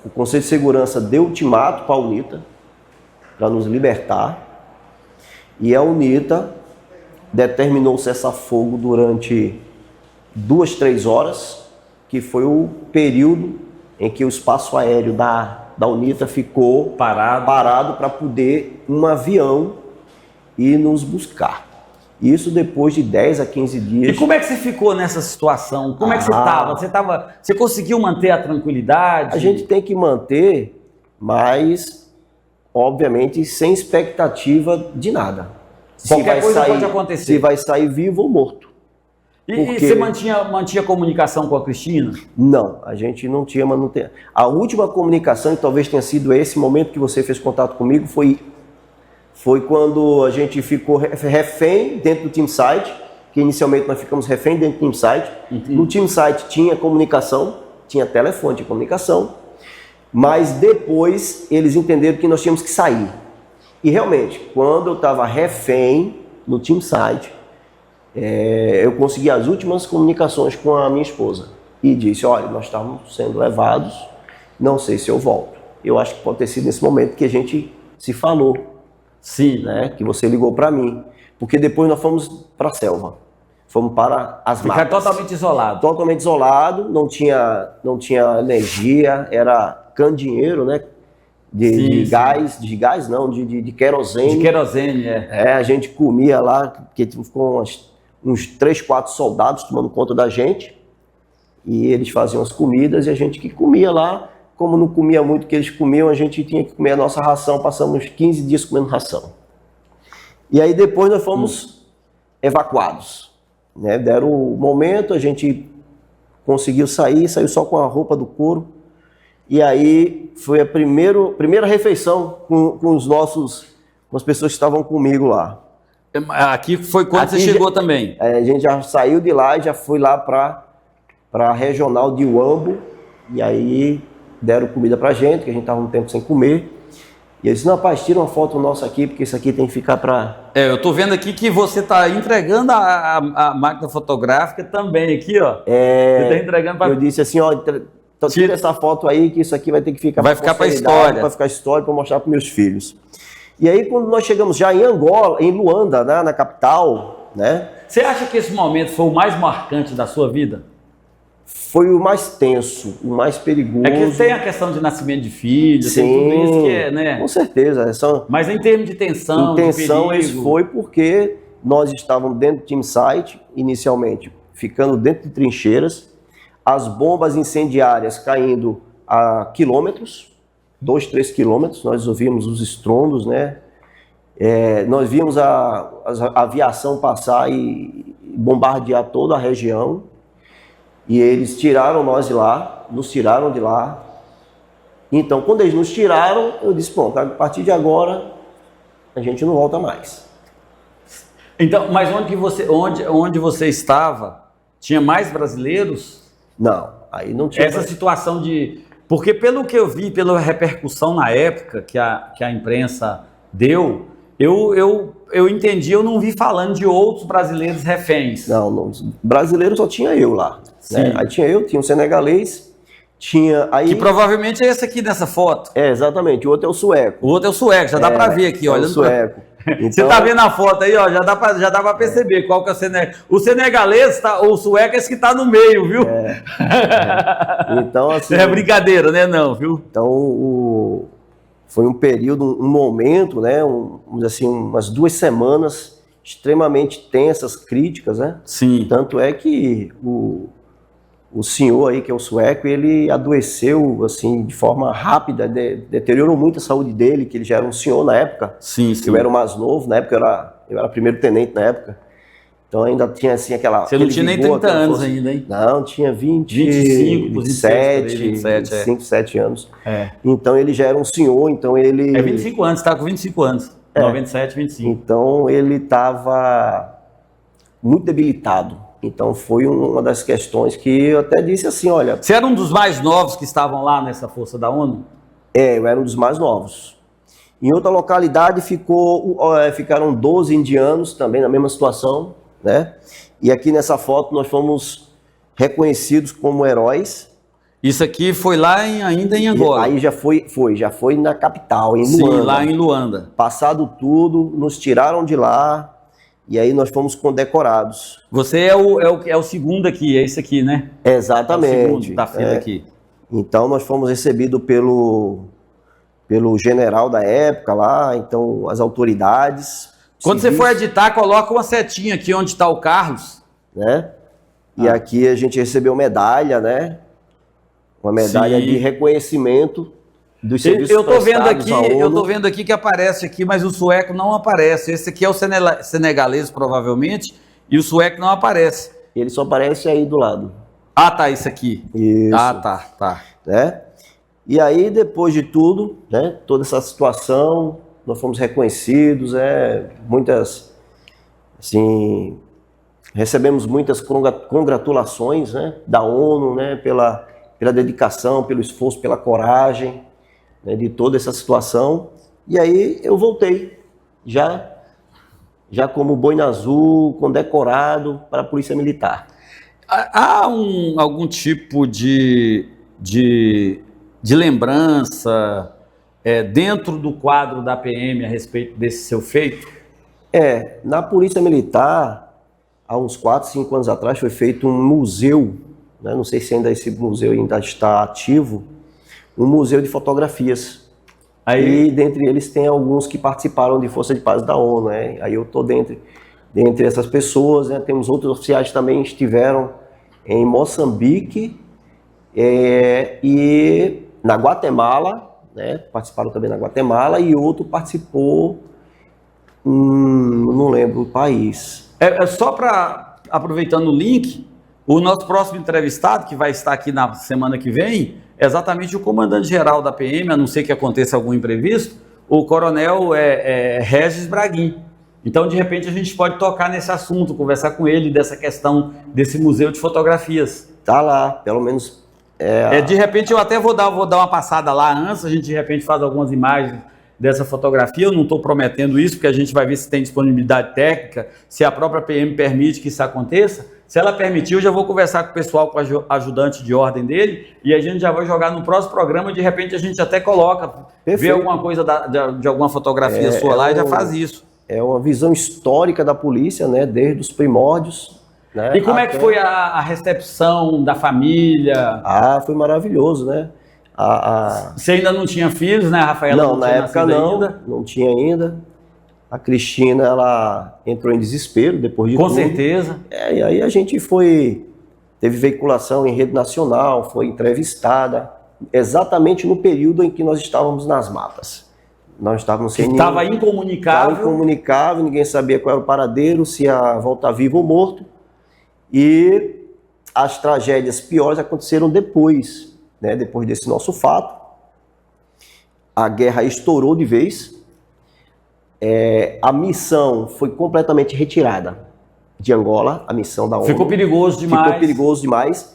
O Conselho de Segurança deu ultimato para a UNITA para nos libertar, e a UNITA determinou cessar-fogo durante 2-3 horas, que foi o período em que o espaço aéreo da UNITA ficou parado para poder um avião ir nos buscar. Isso depois de 10 a 15 dias. E como é que você ficou nessa situação? Como é que você estava? Você conseguiu manter a tranquilidade? A gente tem que manter, mas, obviamente, sem expectativa de nada. Qualquer coisa pode acontecer. Se vai sair vivo ou morto. E você mantinha comunicação com a Cristina? Não, a gente não tinha manutenção. A última comunicação, e talvez tenha sido esse momento que você fez contato comigo, foi quando a gente ficou refém dentro do TeamSite, que inicialmente nós ficamos refém dentro do TeamSite. No TeamSite tinha comunicação, tinha telefone, tinha comunicação, mas depois eles entenderam que nós tínhamos que sair. E realmente, quando eu estava refém no TeamSite, eu consegui as últimas comunicações com a minha esposa e disse, olha, nós estamos sendo levados, não sei se eu volto. Eu acho que pode ter sido nesse momento que a gente se falou. Sim. Né, que você ligou para mim, porque depois nós fomos para a selva, fomos para as matas. Ficar totalmente isolado. Totalmente isolado, não tinha energia, era candeeiro, né? De gás não, de querosene. De querosene, a gente comia lá, porque ficou uns 3, 4 soldados tomando conta da gente, e eles faziam as comidas, e a gente que comia lá, como não comia muito o que eles comiam, a gente tinha que comer a nossa ração, passamos 15 dias comendo ração. E aí depois nós fomos evacuados, né? Deram o momento, a gente conseguiu sair, saiu só com a roupa do couro, e aí foi a primeira refeição com as pessoas que estavam comigo lá. Aqui foi quando você chegou também? A gente já saiu de lá e já foi lá para a regional de Uambo, e aí deram comida pra gente, que a gente tava um tempo sem comer. E eles disse, não, rapaz, tira uma foto nossa aqui, porque isso aqui tem que ficar para... eu tô vendo aqui que você tá entregando a máquina fotográfica também aqui, ó. Você tá entregando para... Eu disse assim, ó, tira essa foto aí, que isso aqui vai ter que ficar... Vai ficar para história. Vai ficar história para mostrar para meus filhos. E aí, quando nós chegamos já em Angola, em Luanda, né, na capital, né? Você acha que esse momento foi o mais marcante da sua vida? Foi o mais tenso, o mais perigoso. É que tem a questão de nascimento de filhos, sim, tem tudo isso que é, né? Com certeza. Mas em termos de tensão, isso foi porque nós estávamos dentro do TeamSite, inicialmente, ficando dentro de trincheiras, as bombas incendiárias caindo a quilômetros, 2, 3 quilômetros, nós ouvimos os estrondos, né? Nós vimos a aviação passar e bombardear toda a região. E eles tiraram nós de lá, nos tiraram de lá. Então, quando eles nos tiraram, eu disse, bom, a partir de agora, a gente não volta mais. Então, mas onde você estava, tinha mais brasileiros? Não, aí não tinha. Essa situação de... Porque pelo que eu vi, pela repercussão na época que a imprensa deu, eu entendi, eu não vi falando de outros brasileiros reféns. Não, brasileiro só tinha eu lá. Né? Aí tinha um senegalês, tinha... Aí... Que provavelmente é esse aqui nessa foto. Exatamente, o outro é o sueco. O outro é o sueco, já dá para ver aqui, olha. É o sueco. Então... Você tá vendo a foto aí, ó, já dá para perceber qual que é o senegalês. O senegalês, o sueco é esse que tá no meio, viu? Então, assim... É brincadeira, né, não, viu? Então, foi um período, um momento, né, assim, umas 2 semanas extremamente tensas, críticas, né? Sim. Tanto é que o senhor aí, que é o sueco, ele adoeceu, assim, de forma rápida, deteriorou muito a saúde dele, que ele já era um senhor na época. Sim. Eu era o mais novo, na época eu era primeiro tenente na época. Então ainda tinha, assim, aquela... Você não tinha nem 30 anos ainda, hein? Não, tinha 25, 27 anos. Então ele já era um senhor, então ele... 25 anos, tá com 25 anos. 97, 25. Então ele estava muito debilitado. Então foi uma das questões que eu até disse assim, olha... Você era um dos mais novos que estavam lá nessa força da ONU? Eu era um dos mais novos. Em outra localidade ficaram 12 indianos também na mesma situação, né? E aqui nessa foto nós fomos reconhecidos como heróis. Isso aqui foi lá ainda em Angola? Aí já foi na capital, em Luanda. Sim, lá em Luanda. Passado tudo, nos tiraram de lá. E aí nós fomos condecorados. Você é o segundo aqui, é esse aqui, né? Exatamente. É o segundo da fila aqui. Então nós fomos recebidos pelo general da época lá, então as autoridades. Quando você for editar, coloca uma setinha aqui onde está o Carlos. Né? E aqui a gente recebeu medalha, né? Uma medalha de reconhecimento dos serviços prestados à ONU. Eu tô vendo aqui que aparece aqui, mas o sueco não aparece. Esse aqui é o senegalês, provavelmente, e o sueco não aparece. Ele só aparece aí do lado. Ah, tá, isso aqui. Isso. Ah, tá. Né? E aí, depois de tudo, né, toda essa situação, nós fomos reconhecidos, muitas, assim, recebemos muitas congratulações, né, da ONU, né, pela dedicação, pelo esforço, pela coragem, né, de toda essa situação. E aí eu voltei, já como boina azul, condecorado para a Polícia Militar. Há algum tipo de lembrança dentro do quadro da PM a respeito desse seu feito? Na Polícia Militar, há uns 4, 5 anos atrás, foi feito um museu, né? Não sei se ainda esse museu ainda está ativo, um museu de fotografias. Aí, dentre eles, tem alguns que participaram de Força de Paz da ONU, né? Aí eu estou dentre essas pessoas, né? Temos outros oficiais que também estiveram em Moçambique e na Guatemala, né? Participaram também na Guatemala, e outro participou, não lembro o país. Só para, aproveitando o link, o nosso próximo entrevistado, que vai estar aqui na semana que vem, é exatamente o comandante-geral da PM, a não ser que aconteça algum imprevisto, o coronel Regis Braguin. Então, de repente, a gente pode tocar nesse assunto, conversar com ele dessa questão desse museu de fotografias. Tá lá, pelo menos. De repente, eu até vou dar uma passada lá antes, a gente de repente faz algumas imagens dessa fotografia. Eu não estou prometendo isso, porque a gente vai ver se tem disponibilidade técnica, se a própria PM permite que isso aconteça. Se ela permitir, eu já vou conversar com o pessoal, com o ajudante de ordem dele, e a gente já vai jogar no próximo programa. De repente, a gente até coloca, vê alguma coisa de alguma fotografia sua lá e já faz isso. É uma visão histórica da polícia, né, desde os primórdios. Né, e como é que foi a recepção da família? Foi maravilhoso, né? Você ainda não tinha filhos, né, Rafaela? Não, na época não tinha ainda. A Cristina, ela entrou em desespero depois de tudo. Com certeza. E aí a gente teve veiculação em rede nacional, foi entrevistada, exatamente no período em que nós estávamos nas matas. Nós estávamos sem Estava incomunicável. Estava incomunicável, ninguém sabia qual era o paradeiro, se ia voltar vivo ou morto. E as tragédias piores aconteceram depois, né? Depois desse nosso fato. A guerra estourou de vez. A missão foi completamente retirada de Angola, a missão da ONU. Ficou perigoso demais. Ficou perigoso demais.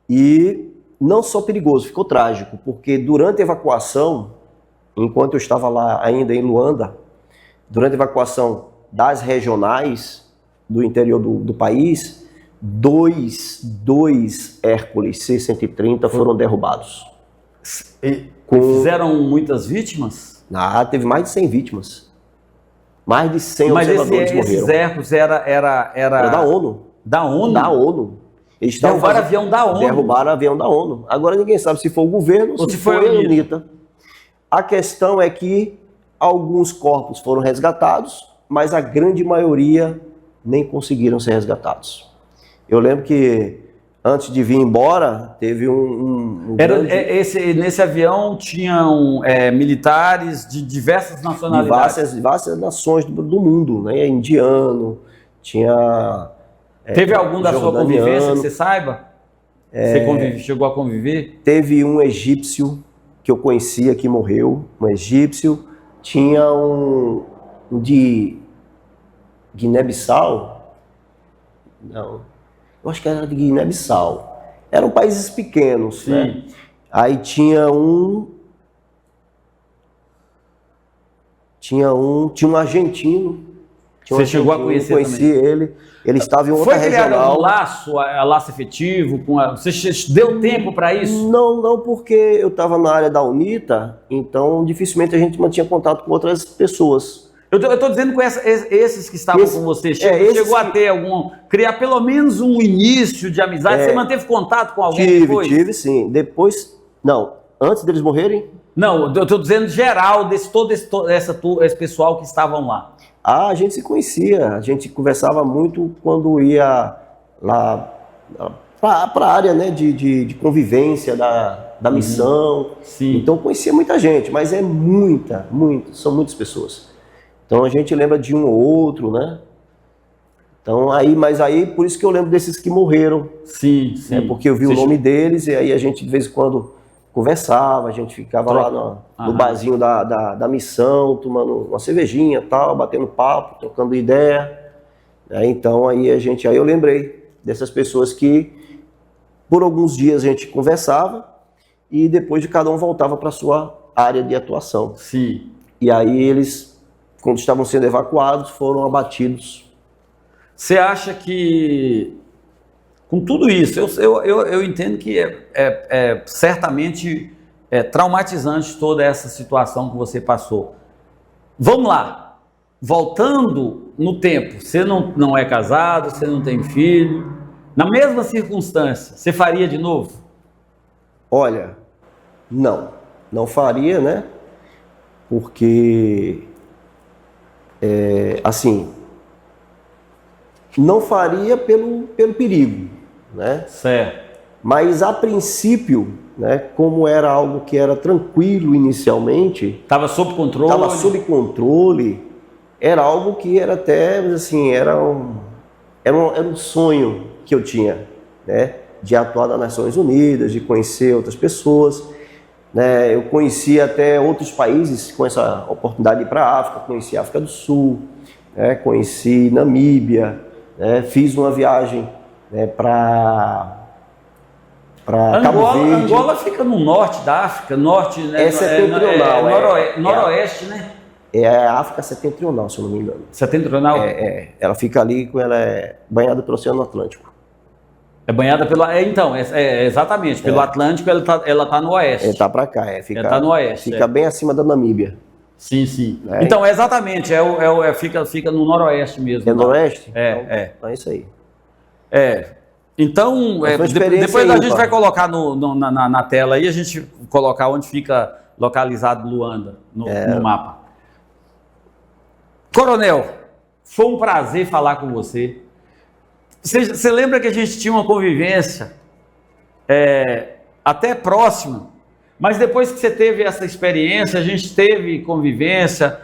E não só perigoso, ficou trágico, porque durante a evacuação, enquanto eu estava lá ainda em Luanda, durante a evacuação das regionais do interior do país, dois Hércules C-130 foram derrubados. Fizeram muitas vítimas? Teve mais de 100 vítimas. Mais de 100 observadores morreram. Esses Hércules era da ONU. Da ONU? Da ONU. Eles derrubaram avião da ONU. Derrubaram avião da ONU. Agora ninguém sabe se foi o governo ou se foi a UNITA. A questão é que alguns corpos foram resgatados, mas a grande maioria nem conseguiram ser resgatados. Eu lembro que antes de vir embora, teve nesse avião tinham militares de diversas nacionalidades. De várias nações do mundo, né? Indiano, tinha... Teve algum da sua convivência que você saiba? Você chegou a conviver? Teve um egípcio que eu conhecia que morreu, um egípcio. Tinha um de Guiné-Bissau. Não, eu acho que era de Guiné-Bissau. Eram países pequenos, sim, né? Aí tinha um argentino. Você chegou a conhecer também? Conheci ele. Ele estava em outra regional. Foi criado um laço efetivo? Você deu tempo para isso? Não, porque eu estava na área da UNITA, então dificilmente a gente mantinha contato com outras pessoas. Eu estou dizendo com esses que estavam com você, chegou a ter criar pelo menos um início de amizade? Você manteve contato com alguém depois? Tive sim. Depois, não, antes deles morrerem? Não, eu estou dizendo geral, esse pessoal que estavam lá. A gente se conhecia, a gente conversava muito quando ia lá para a área, né, de convivência da missão. Sim. Então conhecia muita gente, mas são muitas pessoas. Então a gente lembra de um ou outro, né? Então, mas aí, por isso que eu lembro desses que morreram. Sim, sim. Né? Porque eu vi o nome deles e aí a gente, de vez em quando, conversava, a gente ficava lá no barzinho da missão, tomando uma cervejinha, tal, batendo papo, trocando ideia. Então, aí eu lembrei dessas pessoas que, por alguns dias, a gente conversava e depois de cada um voltava para a sua área de atuação. Sim. E aí eles, quando estavam sendo evacuados, foram abatidos. Você acha que, com tudo isso, eu entendo que certamente traumatizante toda essa situação que você passou. Vamos lá, voltando no tempo, você não é casado, você não tem filho, na mesma circunstância, você faria de novo? Olha, não faria, né? Porque, assim, não faria pelo perigo, né? Certo. Mas a princípio, né, como era algo que era tranquilo inicialmente, estava sob controle. Estava sob controle. Era algo que era até, assim, era um sonho que eu tinha, né, de atuar nas Nações Unidas, de conhecer outras pessoas, né? Eu conheci até outros países com essa oportunidade de ir para a África, conheci a África do Sul, né, conheci Namíbia. Fiz uma viagem, né, para Cabo Verde. Angola fica no norte da África, norte, né? É setentrional. Noroeste, né? É a África setentrional, se eu não me engano. Setentrional? Ela fica ali, ela é banhada pelo Oceano Atlântico. É banhada pelo... exatamente, pelo Atlântico ela tá no oeste. Está para cá, ela tá no oeste. Fica bem acima da Namíbia. Sim, sim. Então, exatamente, fica no noroeste mesmo. É noroeste? Então, é isso aí. Então, depois a gente vai colocar na tela aí, a gente colocar onde fica localizado Luanda, no mapa. Coronel, foi um prazer falar com você. Você lembra que a gente tinha uma convivência até próxima? Mas depois que você teve essa experiência, a gente teve convivência,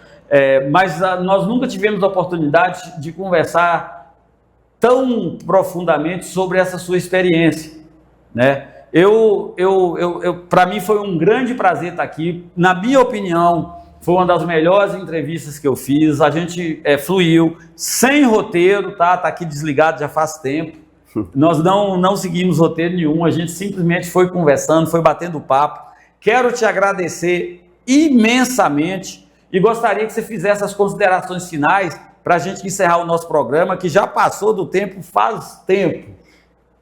mas nós nunca tivemos a oportunidade de conversar tão profundamente sobre essa sua experiência, né? Para mim foi um grande prazer estar aqui. Na minha opinião, foi uma das melhores entrevistas que eu fiz. A gente fluiu, sem roteiro, tá aqui desligado já faz tempo. Nós não seguimos roteiro nenhum, a gente simplesmente foi conversando, foi batendo papo. Quero te agradecer imensamente e gostaria que você fizesse as considerações finais para a gente encerrar o nosso programa, que já passou do tempo faz tempo.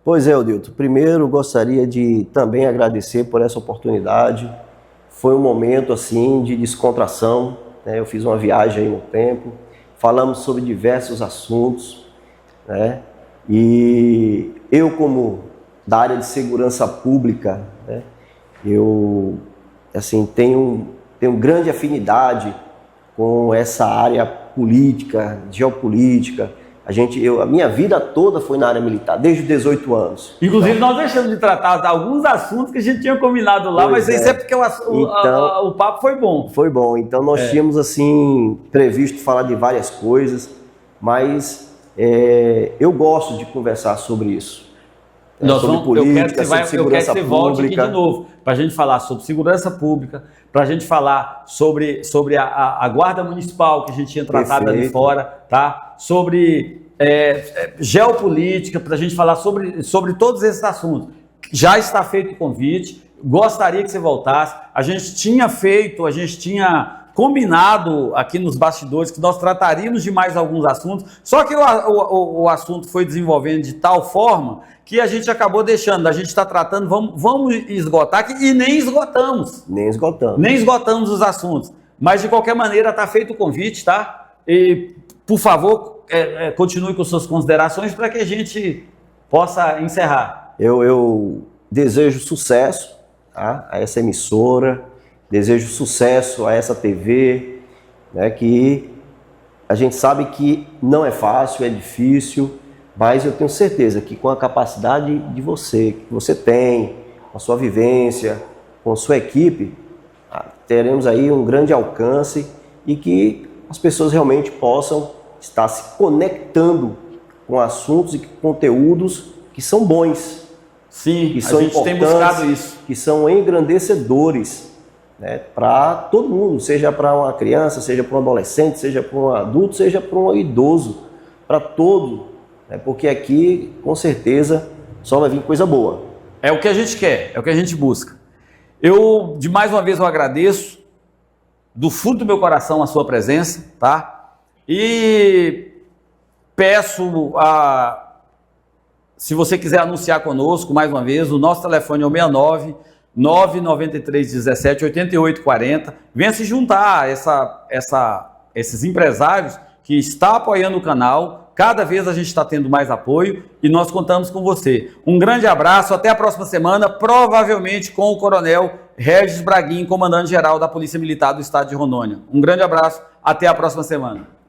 Pois é, Odilto. Primeiro, gostaria de também agradecer por essa oportunidade. Foi um momento assim de descontração, né? Eu fiz uma viagem aí no tempo, falamos sobre diversos assuntos, né? E eu, como da área de segurança pública, né, eu assim, tenho grande afinidade com essa área política, geopolítica. A minha vida toda foi na área militar, desde os 18 anos. Inclusive, nós deixamos de tratar de alguns assuntos que a gente tinha combinado lá, mas isso é porque o papo foi bom. Foi bom. Então, nós tínhamos, assim, previsto falar de várias coisas, mas eu gosto de conversar sobre isso. Sobre política, sobre segurança pública. Eu quero que você volte aqui de novo, para a gente falar sobre segurança pública, para a gente falar sobre a guarda municipal que a gente tinha tratado ali fora, tá? Sobre geopolítica, para a gente falar sobre todos esses assuntos. Já está feito o convite, gostaria que você voltasse. A gente tinha combinado aqui nos bastidores que nós trataríamos de mais alguns assuntos, só que o assunto foi desenvolvendo de tal forma que a gente acabou deixando, a gente está tratando, vamos esgotar aqui, e nem esgotamos. Nem esgotamos os assuntos. Mas, de qualquer maneira, está feito o convite, tá? E, por favor, continue com suas considerações para que a gente possa encerrar. Eu desejo sucesso, tá, a essa emissora, desejo sucesso a essa TV, né, que a gente sabe que não é fácil, é difícil, mas eu tenho certeza que com a capacidade que você tem, com a sua vivência, com a sua equipe, teremos aí um grande alcance e que as pessoas realmente possam estar se conectando com assuntos e conteúdos que são bons, Sim, que a são gente tem buscado isso. que são engrandecedores, né, para todo mundo, seja para uma criança, seja para um adolescente, seja para um adulto, seja para um idoso, para todo, né, porque aqui, com certeza, só vai vir coisa boa. É o que a gente quer, é o que a gente busca. Eu, de mais uma vez, eu agradeço do fundo do meu coração a sua presença, tá? E peço se você quiser anunciar conosco, mais uma vez, o nosso telefone é o 69 993 17 88 40. Venha se juntar a esses empresários que estão apoiando o canal. Cada vez a gente está tendo mais apoio e nós contamos com você. Um grande abraço, até a próxima semana, provavelmente com o Coronel Regis Braguin, comandante-geral da Polícia Militar do Estado de Rondônia. Um grande abraço, até a próxima semana.